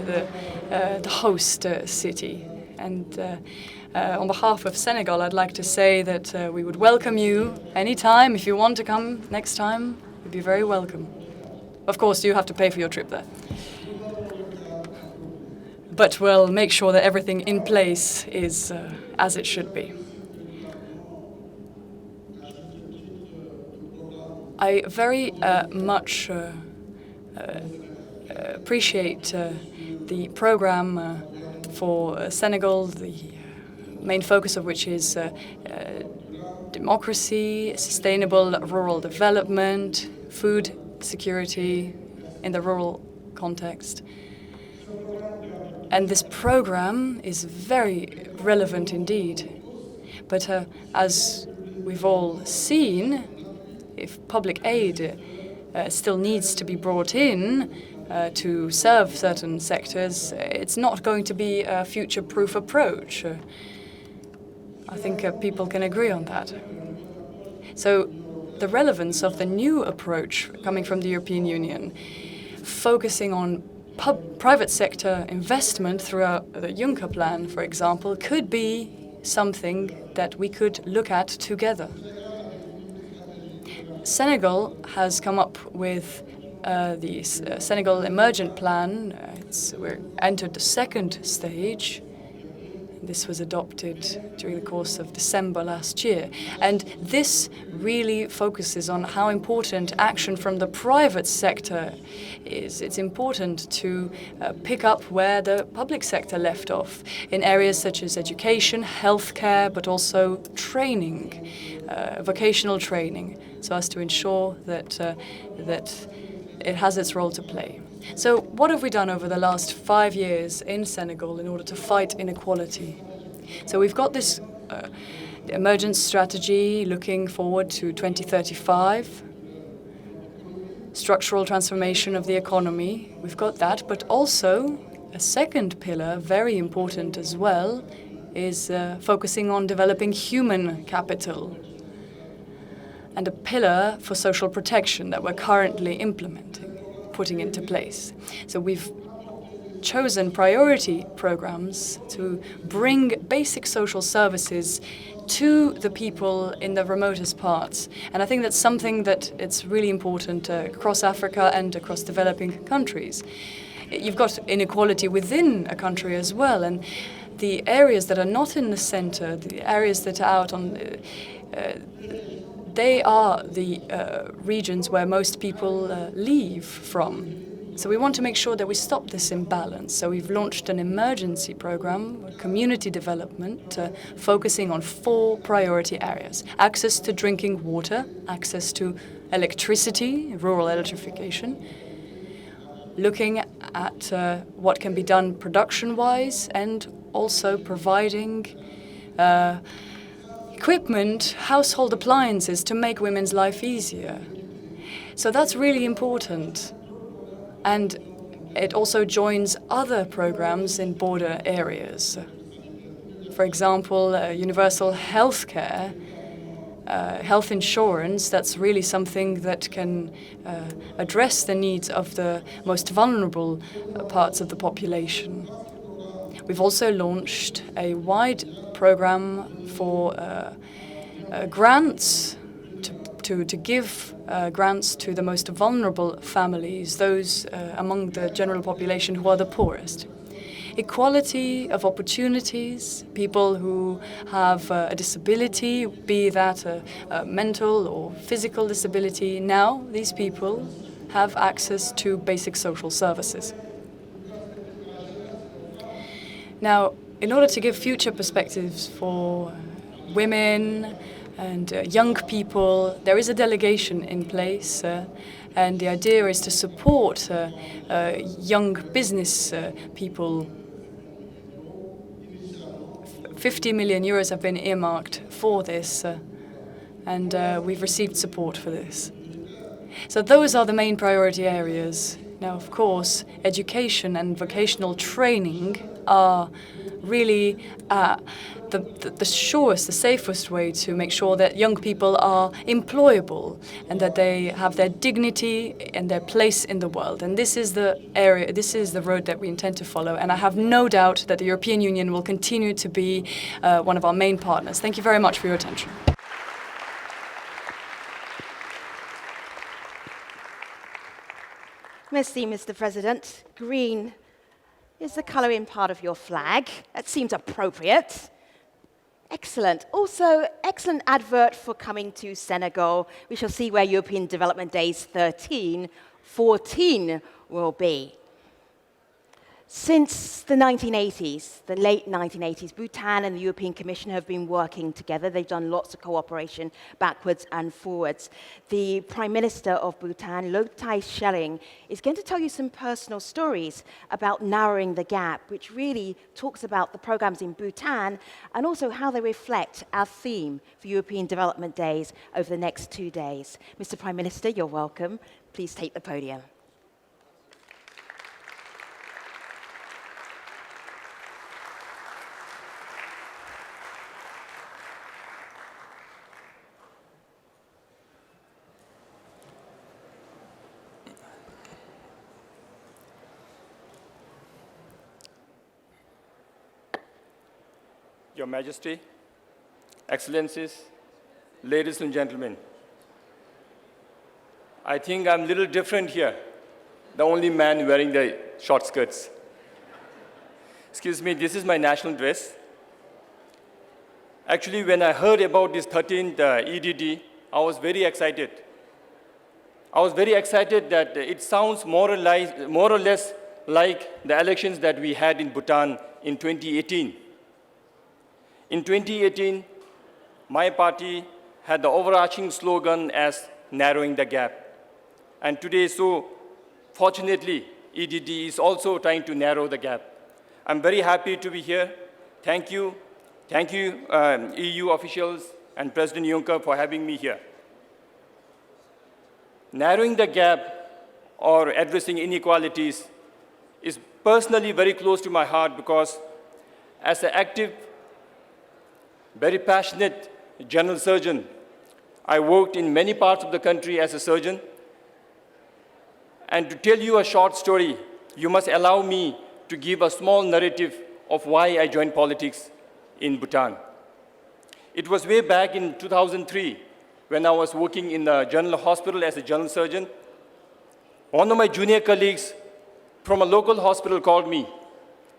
the host city. And on behalf of Senegal, I'd like to say that we would welcome you anytime. If you want to come next time, you'd be very welcome. Of course, you have to pay for your trip there. But we'll make sure that everything in place is as it should be. I very much appreciate the program for Senegal, the main focus of which is democracy, sustainable rural development, food security in the rural context. And this program is very relevant indeed. But as we've all seen, if public aid still needs to be brought in to serve certain sectors, it's not going to be a future-proof approach. I think people can agree on that. So the relevance of the new approach coming from the European Union, focusing on private sector investment throughout the Juncker plan, for example, could be something that we could look at together. Senegal has come up with the Senegal Emergent Plan. We're entered the second stage. This was adopted during the course of December last year. And this really focuses on how important action from the private sector is. It's important to pick up where the public sector left off in areas such as education, healthcare, but also training, vocational training, so as to ensure that it has its role to play. So what have we done over the last 5 years in Senegal in order to fight inequality? So we've got this emergence strategy looking forward to 2035, structural transformation of the economy. We've got that, but also a second pillar, very important as well, is focusing on developing human capital, and a pillar for social protection that we're currently putting into place. So we've chosen priority programs to bring basic social services to the people in the remotest parts. And I think that's something that it's really important across Africa and across developing countries. You've got inequality within a country as well, and the areas that are not in the center, the areas that are out on they are the regions where most people leave from. So we want to make sure that we stop this imbalance. So we've launched an emergency program, community development, focusing on 4 priority areas: access to drinking water, access to electricity, rural electrification, looking at what can be done production-wise, and also providing equipment, household appliances to make women's life easier. So that's really important. And it also joins other programs in border areas. For example, universal healthcare, health insurance, that's really something that can address the needs of the most vulnerable parts of the population. We've also launched a wide program for grants to give grants to the most vulnerable families, those among the general population who are the poorest. Equality of opportunities, people who have a disability, be that a mental or physical disability, now these people have access to basic social services. Now, in order to give future perspectives for women and young people, there is a delegation in place, and the idea is to support young business people. 50 million euros have been earmarked for this, and we've received support for this. So those are the main priority areas. Now, of course, education and vocational training are really the surest, the safest way to make sure that young people are employable and that they have their dignity and their place in the world. And this is the area, this is the road that we intend to follow. And I have no doubt that the European Union will continue to be one of our main partners. Thank you very much for your attention. Merci, Mr. President. Green is the colouring part of your flag. That seems appropriate. Excellent. Also, excellent advert for coming to Senegal. We shall see where European Development Days 14 will be. Since the 1980s, the late 1980s, Bhutan and the European Commission have been working together. They've done lots of cooperation backwards and forwards. The Prime Minister of Bhutan, Loptai Tshering, is going to tell you some personal stories about narrowing the gap, which really talks about the programs in Bhutan and also how they reflect our theme for European Development Days over the next 2 days. Mr. Prime Minister, you're welcome. Please take the podium. Your Majesty, Excellencies, ladies and gentlemen, I think I'm a little different here, the only man wearing the short skirts. Excuse me, this is my national dress. Actually, when I heard about this 13th EDD, I was very excited. I was very excited that it sounds more or less like the elections that we had in Bhutan in 2018. In 2018, my party had the overarching slogan as narrowing the gap. And today, so fortunately, EDD is also trying to narrow the gap. I'm very happy to be here. Thank you. Thank you, EU officials and President Juncker for having me here. Narrowing the gap or addressing inequalities is personally very close to my heart because as an active, very passionate general surgeon, I worked in many parts of the country as a surgeon. And to tell you a short story, you must allow me to give a small narrative of why I joined politics in Bhutan. It was way back in 2003 when I was working in the general hospital as a general surgeon. One of my junior colleagues from a local hospital called me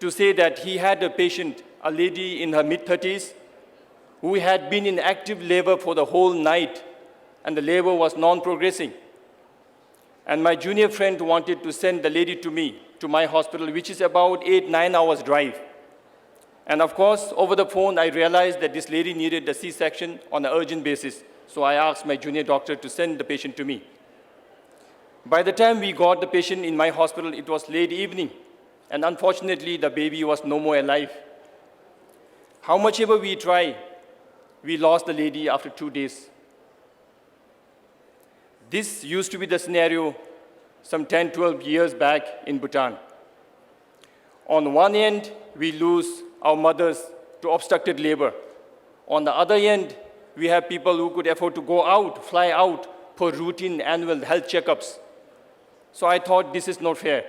to say that he had a patient, a lady in her mid-30s, who had been in active labor for the whole night, and the labor was non-progressing. And my junior friend wanted to send the lady to me, to my hospital, which is about 8-9 hours drive. And of course, over the phone, I realized that this lady needed a C-section on an urgent basis. So I asked my junior doctor to send the patient to me. By the time we got the patient in my hospital, it was late evening. And unfortunately, the baby was no more alive. How much ever we try, we lost the lady after 2 days. This used to be the scenario some 10, 12 years back in Bhutan. On one end, we lose our mothers to obstructed labor. On the other end, we have people who could afford to go out, fly out for routine annual health checkups. So I thought this is not fair.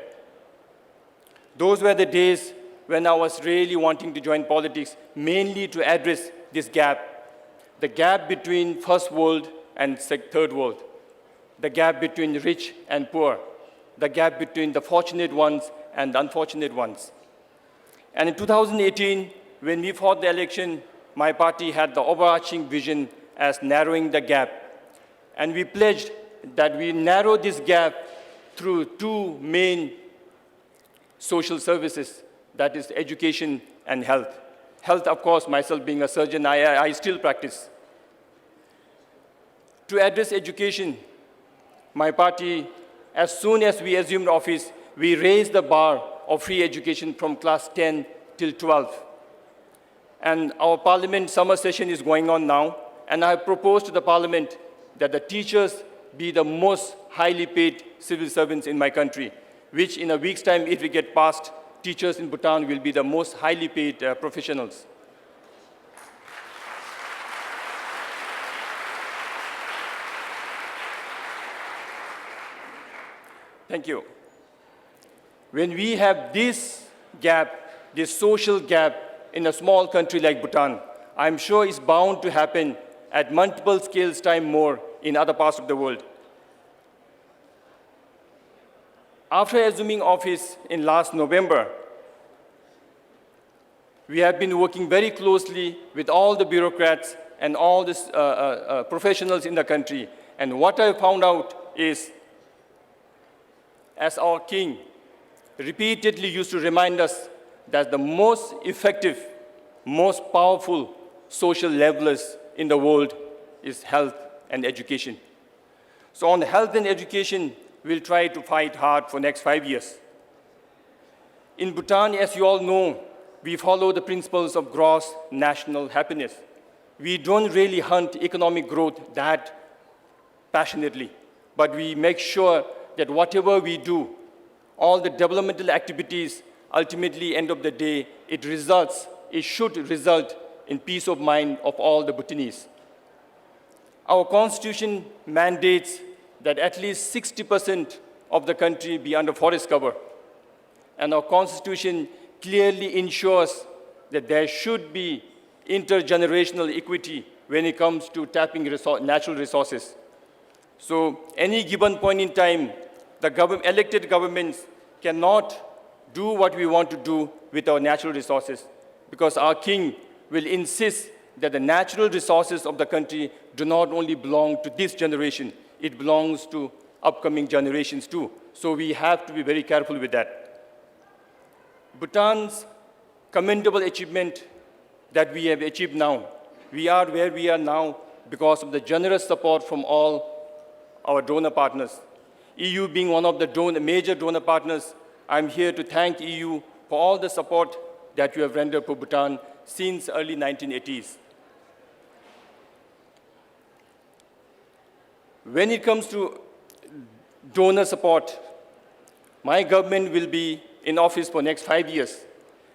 Those were the days when I was really wanting to join politics, mainly to address this gap, the gap between first world and third world, the gap between rich and poor, the gap between the fortunate ones and the unfortunate ones. And in 2018, when we fought the election, my party had the overarching vision as narrowing the gap. And we pledged that we narrow this gap through two main social services, that is education and health. Health, of course, myself being a surgeon, I still practice. To address education, my party, as soon as we assumed office, we raised the bar of free education from class 10 till 12. And our parliament summer session is going on now, and I proposed to the parliament that the teachers be the most highly paid civil servants in my country, which in a week's time, if we get passed, teachers in Bhutan will be the most highly paid professionals. Thank you. When we have this gap, this social gap in a small country like Bhutan, I'm sure it's bound to happen at multiple scales time more in other parts of the world. After assuming office in last November, we have been working very closely with all the bureaucrats and all the professionals in the country. And what I found out is, as our king repeatedly used to remind us that the most effective, most powerful social levelers in the world is health and education. So on health and education, we'll try to fight hard for next 5 years. In Bhutan, as you all know, we follow the principles of gross national happiness. We don't really hunt economic growth that passionately, but we make sure that whatever we do, all the developmental activities, ultimately, end of the day, it should result in peace of mind of all the Bhutanese. Our constitution mandates that at least 60% of the country be under forest cover. And our constitution clearly ensures that there should be intergenerational equity when it comes to tapping natural resources. So any given point in time, the elected governments cannot do what we want to do with our natural resources, because our king will insist that the natural resources of the country do not only belong to this generation, it belongs to upcoming generations too. So we have to be very careful with that. Bhutan's commendable achievement that we have achieved now, we are where we are now because of the generous support from all our donor partners. EU being one of the major donor partners, I'm here to thank EU for all the support that you have rendered for Bhutan since early 1980s. When it comes to donor support, my government will be in office for next 5 years.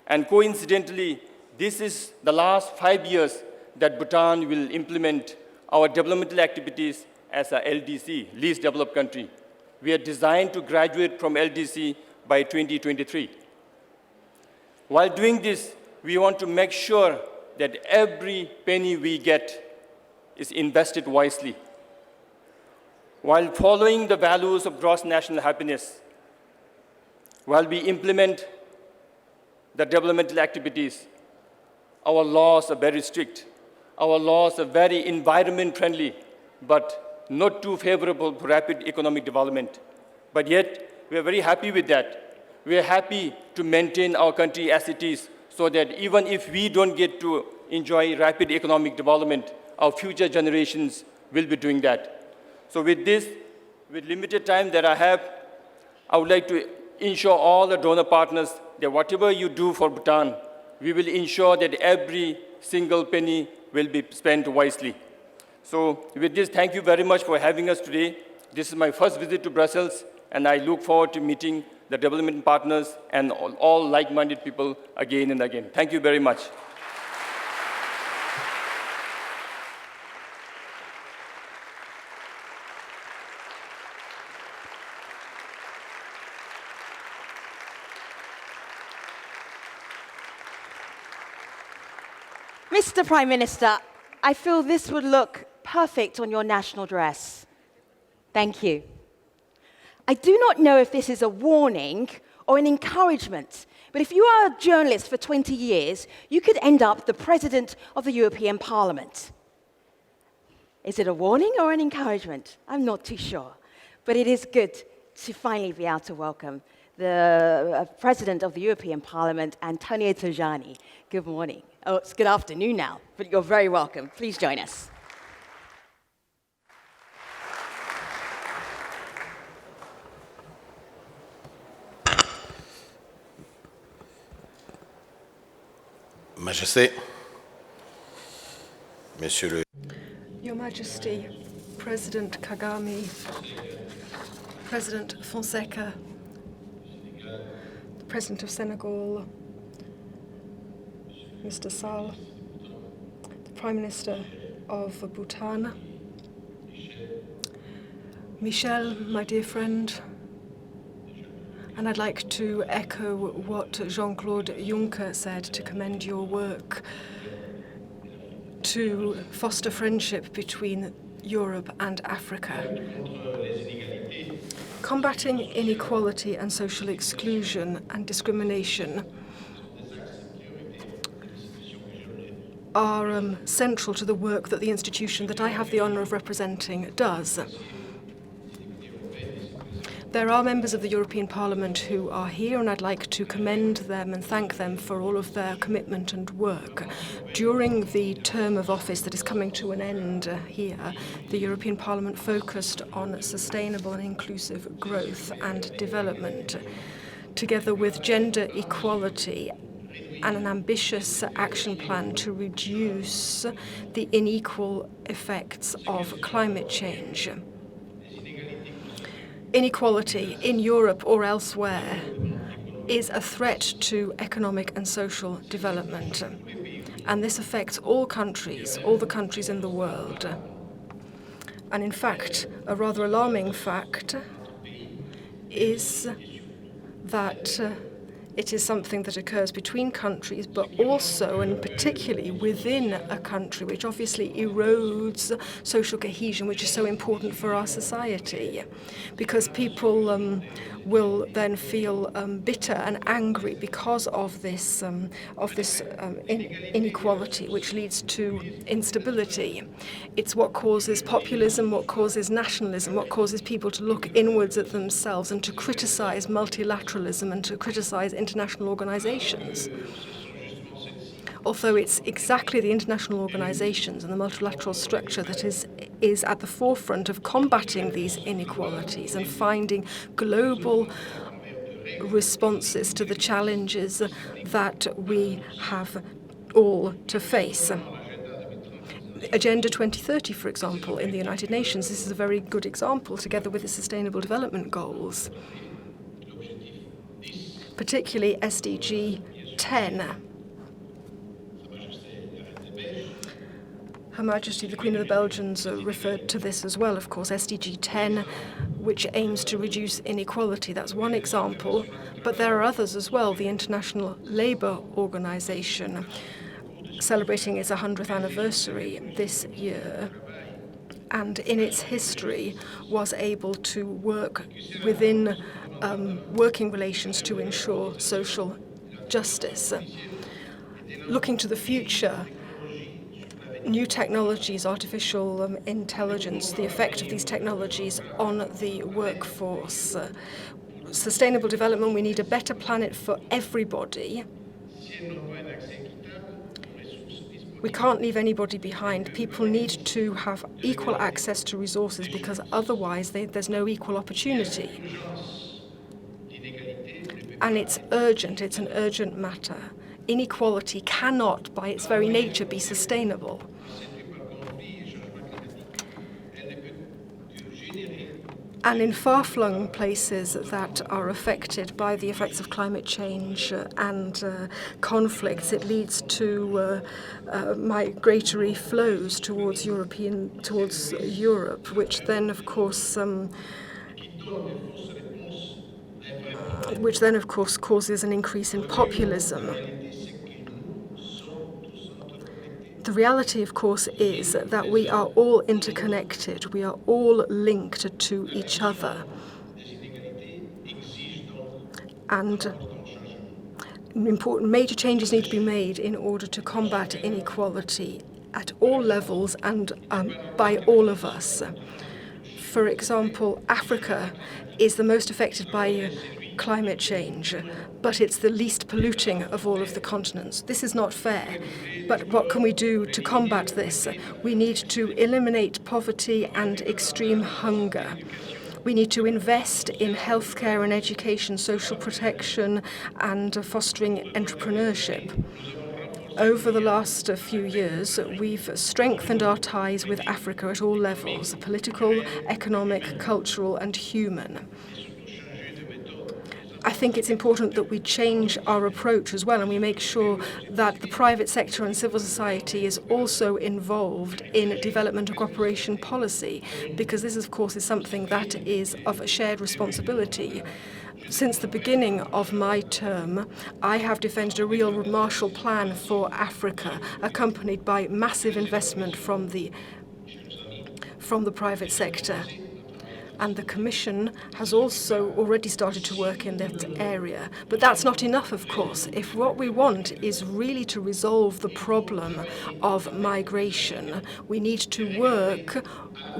And coincidentally, this is the last 5 years that Bhutan will implement our developmental activities as a LDC, least developed country. We are designed to graduate from LDC by 2023. While doing this, we want to make sure that every penny we get is invested wisely. While following the values of gross national happiness, while we implement the developmental activities, our laws are very strict. Our laws are very environment friendly, but not too favorable for rapid economic development. But yet, we are very happy with that. We are happy to maintain our country as it is, so that even if we don't get to enjoy rapid economic development, our future generations will be doing that. So with this, with limited time that I have, I would like to ensure all the donor partners that whatever you do for Bhutan, we will ensure that every single penny will be spent wisely. So with this, thank you very much for having us today. This is my first visit to Brussels, and I look forward to meeting the development partners and all like-minded people again and again. Thank you very much. Mr. Prime Minister, I feel this would look perfect on your national dress. Thank you. I do not know if this is a warning or an encouragement, but if you are a journalist for 20 years, you could end up the President of the European Parliament. Is it a warning or an encouragement? I'm not too sure. But it is good to finally be able to welcome the President of the European Parliament, Antonio Tajani. Good morning. Oh, it's good afternoon now, but you're very welcome. Please join us. Majesté, Monsieur le... Your Majesty, President Kagame, President Fonseca, the President of Senegal, Mr. Sall, the Prime Minister of Bhutan, Michel, my dear friend, and I'd like to echo what Jean-Claude Juncker said to commend your work to foster friendship between Europe and Africa. Combating inequality and social exclusion and discrimination are central to the work that the institution that I have the honour of representing does. There are members of the European Parliament who are here, and I'd like to commend them and thank them for all of their commitment and work. During the term of office that is coming to an end here, the European Parliament focused on sustainable and inclusive growth and development, together with gender equality and an ambitious action plan to reduce the unequal effects of climate change. Inequality in Europe or elsewhere is a threat to economic and social development, and this affects all the countries in the world. And in fact, a rather alarming fact is that it is something that occurs between countries, but also and particularly within a country, which obviously erodes social cohesion, which is so important for our society, because people will then feel bitter and angry because of this inequality, which leads to instability. It's what causes populism, what causes nationalism, what causes people to look inwards at themselves and to criticize multilateralism and to criticize international organizations. Although it's exactly the international organizations and the multilateral structure that is at the forefront of combating these inequalities and finding global responses to the challenges that we have all to face. Agenda 2030, for example, in the United Nations, this is a very good example, together with the Sustainable Development Goals, particularly SDG 10. Her Majesty the Queen of the Belgians referred to this as well, of course, SDG 10, which aims to reduce inequality. That's one example, but there are others as well. The International Labour Organization, celebrating its 100th anniversary this year, and in its history was able to work within working relations to ensure social justice. Looking to the future, new technologies, artificial intelligence, the effect of these technologies on the workforce. Sustainable development, we need a better planet for everybody. We can't leave anybody behind. People need to have equal access to resources because otherwise there's no equal opportunity. And it's urgent, it's an urgent matter. Inequality cannot, by its very nature, be sustainable. And in far-flung places that are affected by the effects of climate change and conflicts, it leads to migratory flows towards Europe, which then, of course, causes an increase in populism. The reality, of course, is that we are all interconnected. We are all linked to each other. And important major changes need to be made in order to combat inequality at all levels and by all of us. For example, Africa is the most affected by climate change, but it's the least polluting of all of the continents. This is not fair, but what can we do to combat this? We need to eliminate poverty and extreme hunger. We need to invest in healthcare and education, social protection, and fostering entrepreneurship. Over the last few years, we've strengthened our ties with Africa at all levels, political, economic, cultural, and human. I think it's important that we change our approach as well, and we make sure that the private sector and civil society is also involved in development and cooperation policy, because this, of course, is something that is of a shared responsibility. Since the beginning of my term, I have defended a real Marshall Plan for Africa, accompanied by massive investment from the private sector. And the Commission has also already started to work in that area. But that's not enough, of course. If what we want is really to resolve the problem of migration, we need to work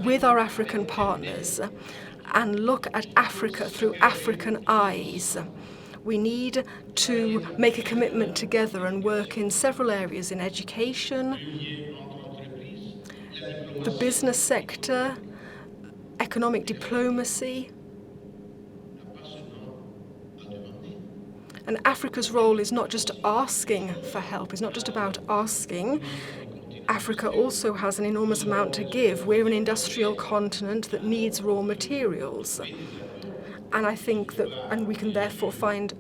with our African partners and look at Africa through African eyes. We need to make a commitment together and work in several areas: in education, the business sector, economic diplomacy. And Africa's role is not just asking for help, it's not just about asking. Africa also has an enormous amount to give. We're an industrial continent that needs raw materials. And I think that, and we can therefore find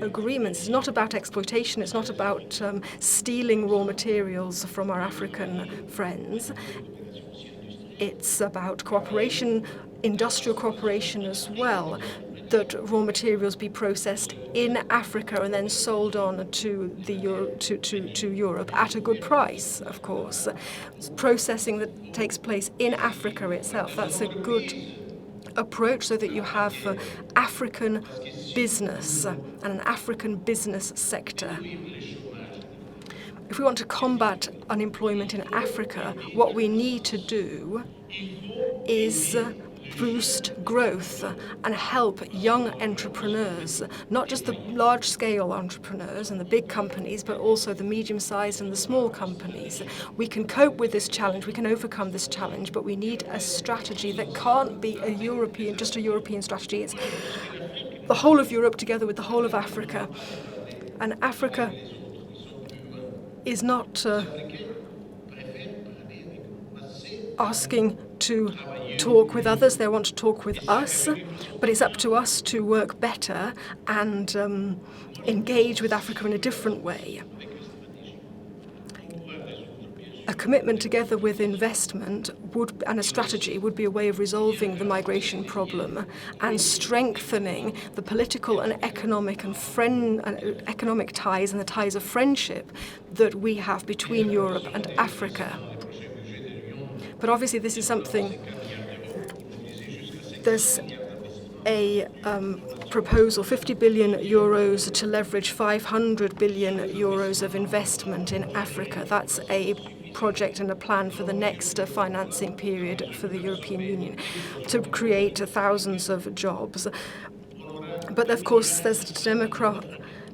agreements. It's not about exploitation, it's not about stealing raw materials from our African friends. It's about cooperation, industrial cooperation as well, that raw materials be processed in Africa and then sold on to Europe at a good price, of course. It's processing that takes place in Africa itself. That's a good approach, so that you have African business and an African business sector. If we want to combat unemployment in Africa, what we need to do is boost growth and help young entrepreneurs, not just the large-scale entrepreneurs and the big companies, but also the medium-sized and the small companies. We can cope with this challenge, we can overcome this challenge, but we need a strategy that can't be just a European strategy. It's the whole of Europe together with the whole of Africa. And Africa is not asking to talk with others, they want to talk with us, but it's up to us to work better and engage with Africa in a different way. A commitment together with investment and a strategy would be a way of resolving the migration problem and strengthening the political and economic ties and the ties of friendship that we have between Europe and Africa. But obviously this is something, there's a proposal, 50 billion euros to leverage 500 billion euros of investment in Africa. That's a project and a plan for the next financing period for the European Union to create thousands of jobs. But of course, there's a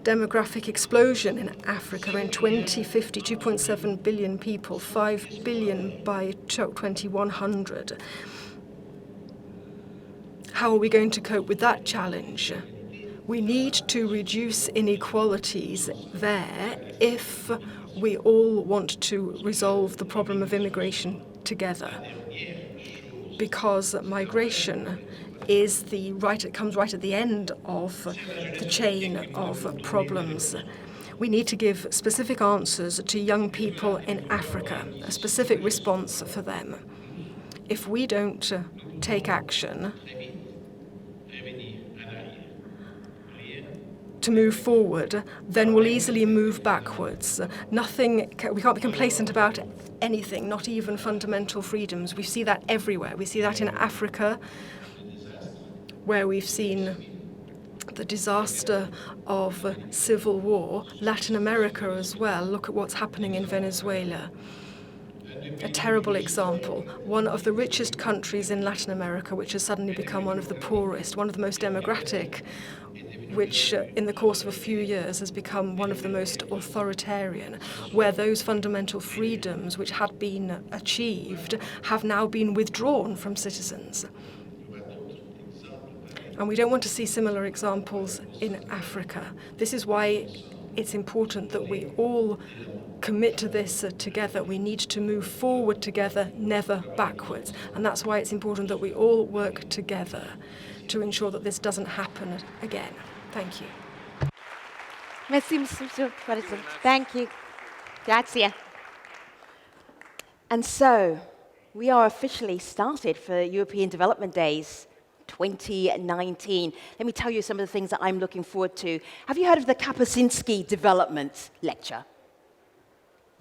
demographic explosion in Africa. In 2050, 2.7 billion people, 5 billion by 2100. How are we going to cope with that challenge? We need to reduce inequalities there if we all want to resolve the problem of immigration together. Because migration it comes right at the end of the chain of problems. We need to give specific answers to young people in Africa, a specific response for them. If we don't take action to move forward, then we'll easily move backwards. We can't be complacent about anything, not even fundamental freedoms. We see that everywhere. We see that in Africa, where we've seen the disaster of civil war. Latin America as well. Look at what's happening in Venezuela. A terrible example. One of the richest countries in Latin America, which has suddenly become one of the poorest, one of the most democratic, which in the course of a few years has become one of the most authoritarian, where those fundamental freedoms which had been achieved have now been withdrawn from citizens. And we don't want to see similar examples in Africa. This is why it's important that we all commit to this together. We need to move forward together, never backwards. And that's why it's important that we all work together to ensure that this doesn't happen again. Thank you. Merci, Monsieur President. Thank you. Grazie. And so, we are officially started for European Development Days 2019. Let me tell you some of the things that I'm looking forward to. Have you heard of the Kapuscinski Development Lecture?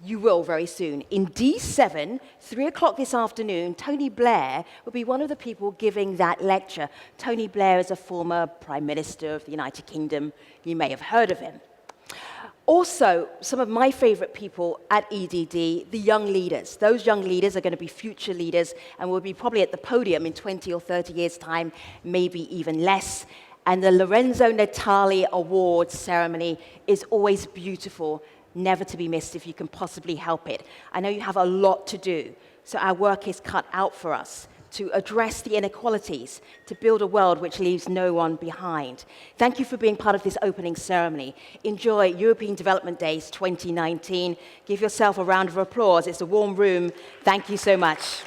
You will very soon. In D7, 3 o'clock this afternoon, Tony Blair will be one of the people giving that lecture. Tony Blair is a former Prime Minister of the United Kingdom. You may have heard of him. Also, some of my favorite people at EDD, the young leaders. Those young leaders are going to be future leaders and will be probably at the podium in 20 or 30 years' time, maybe even less. And the Lorenzo Natali Awards ceremony is always beautiful, never to be missed if you can possibly help it. I know you have a lot to do, so our work is cut out for us to address the inequalities, to build a world which leaves no one behind. Thank you for being part of this opening ceremony. Enjoy European Development Days 2019. Give yourself a round of applause. It's a warm room. Thank you so much.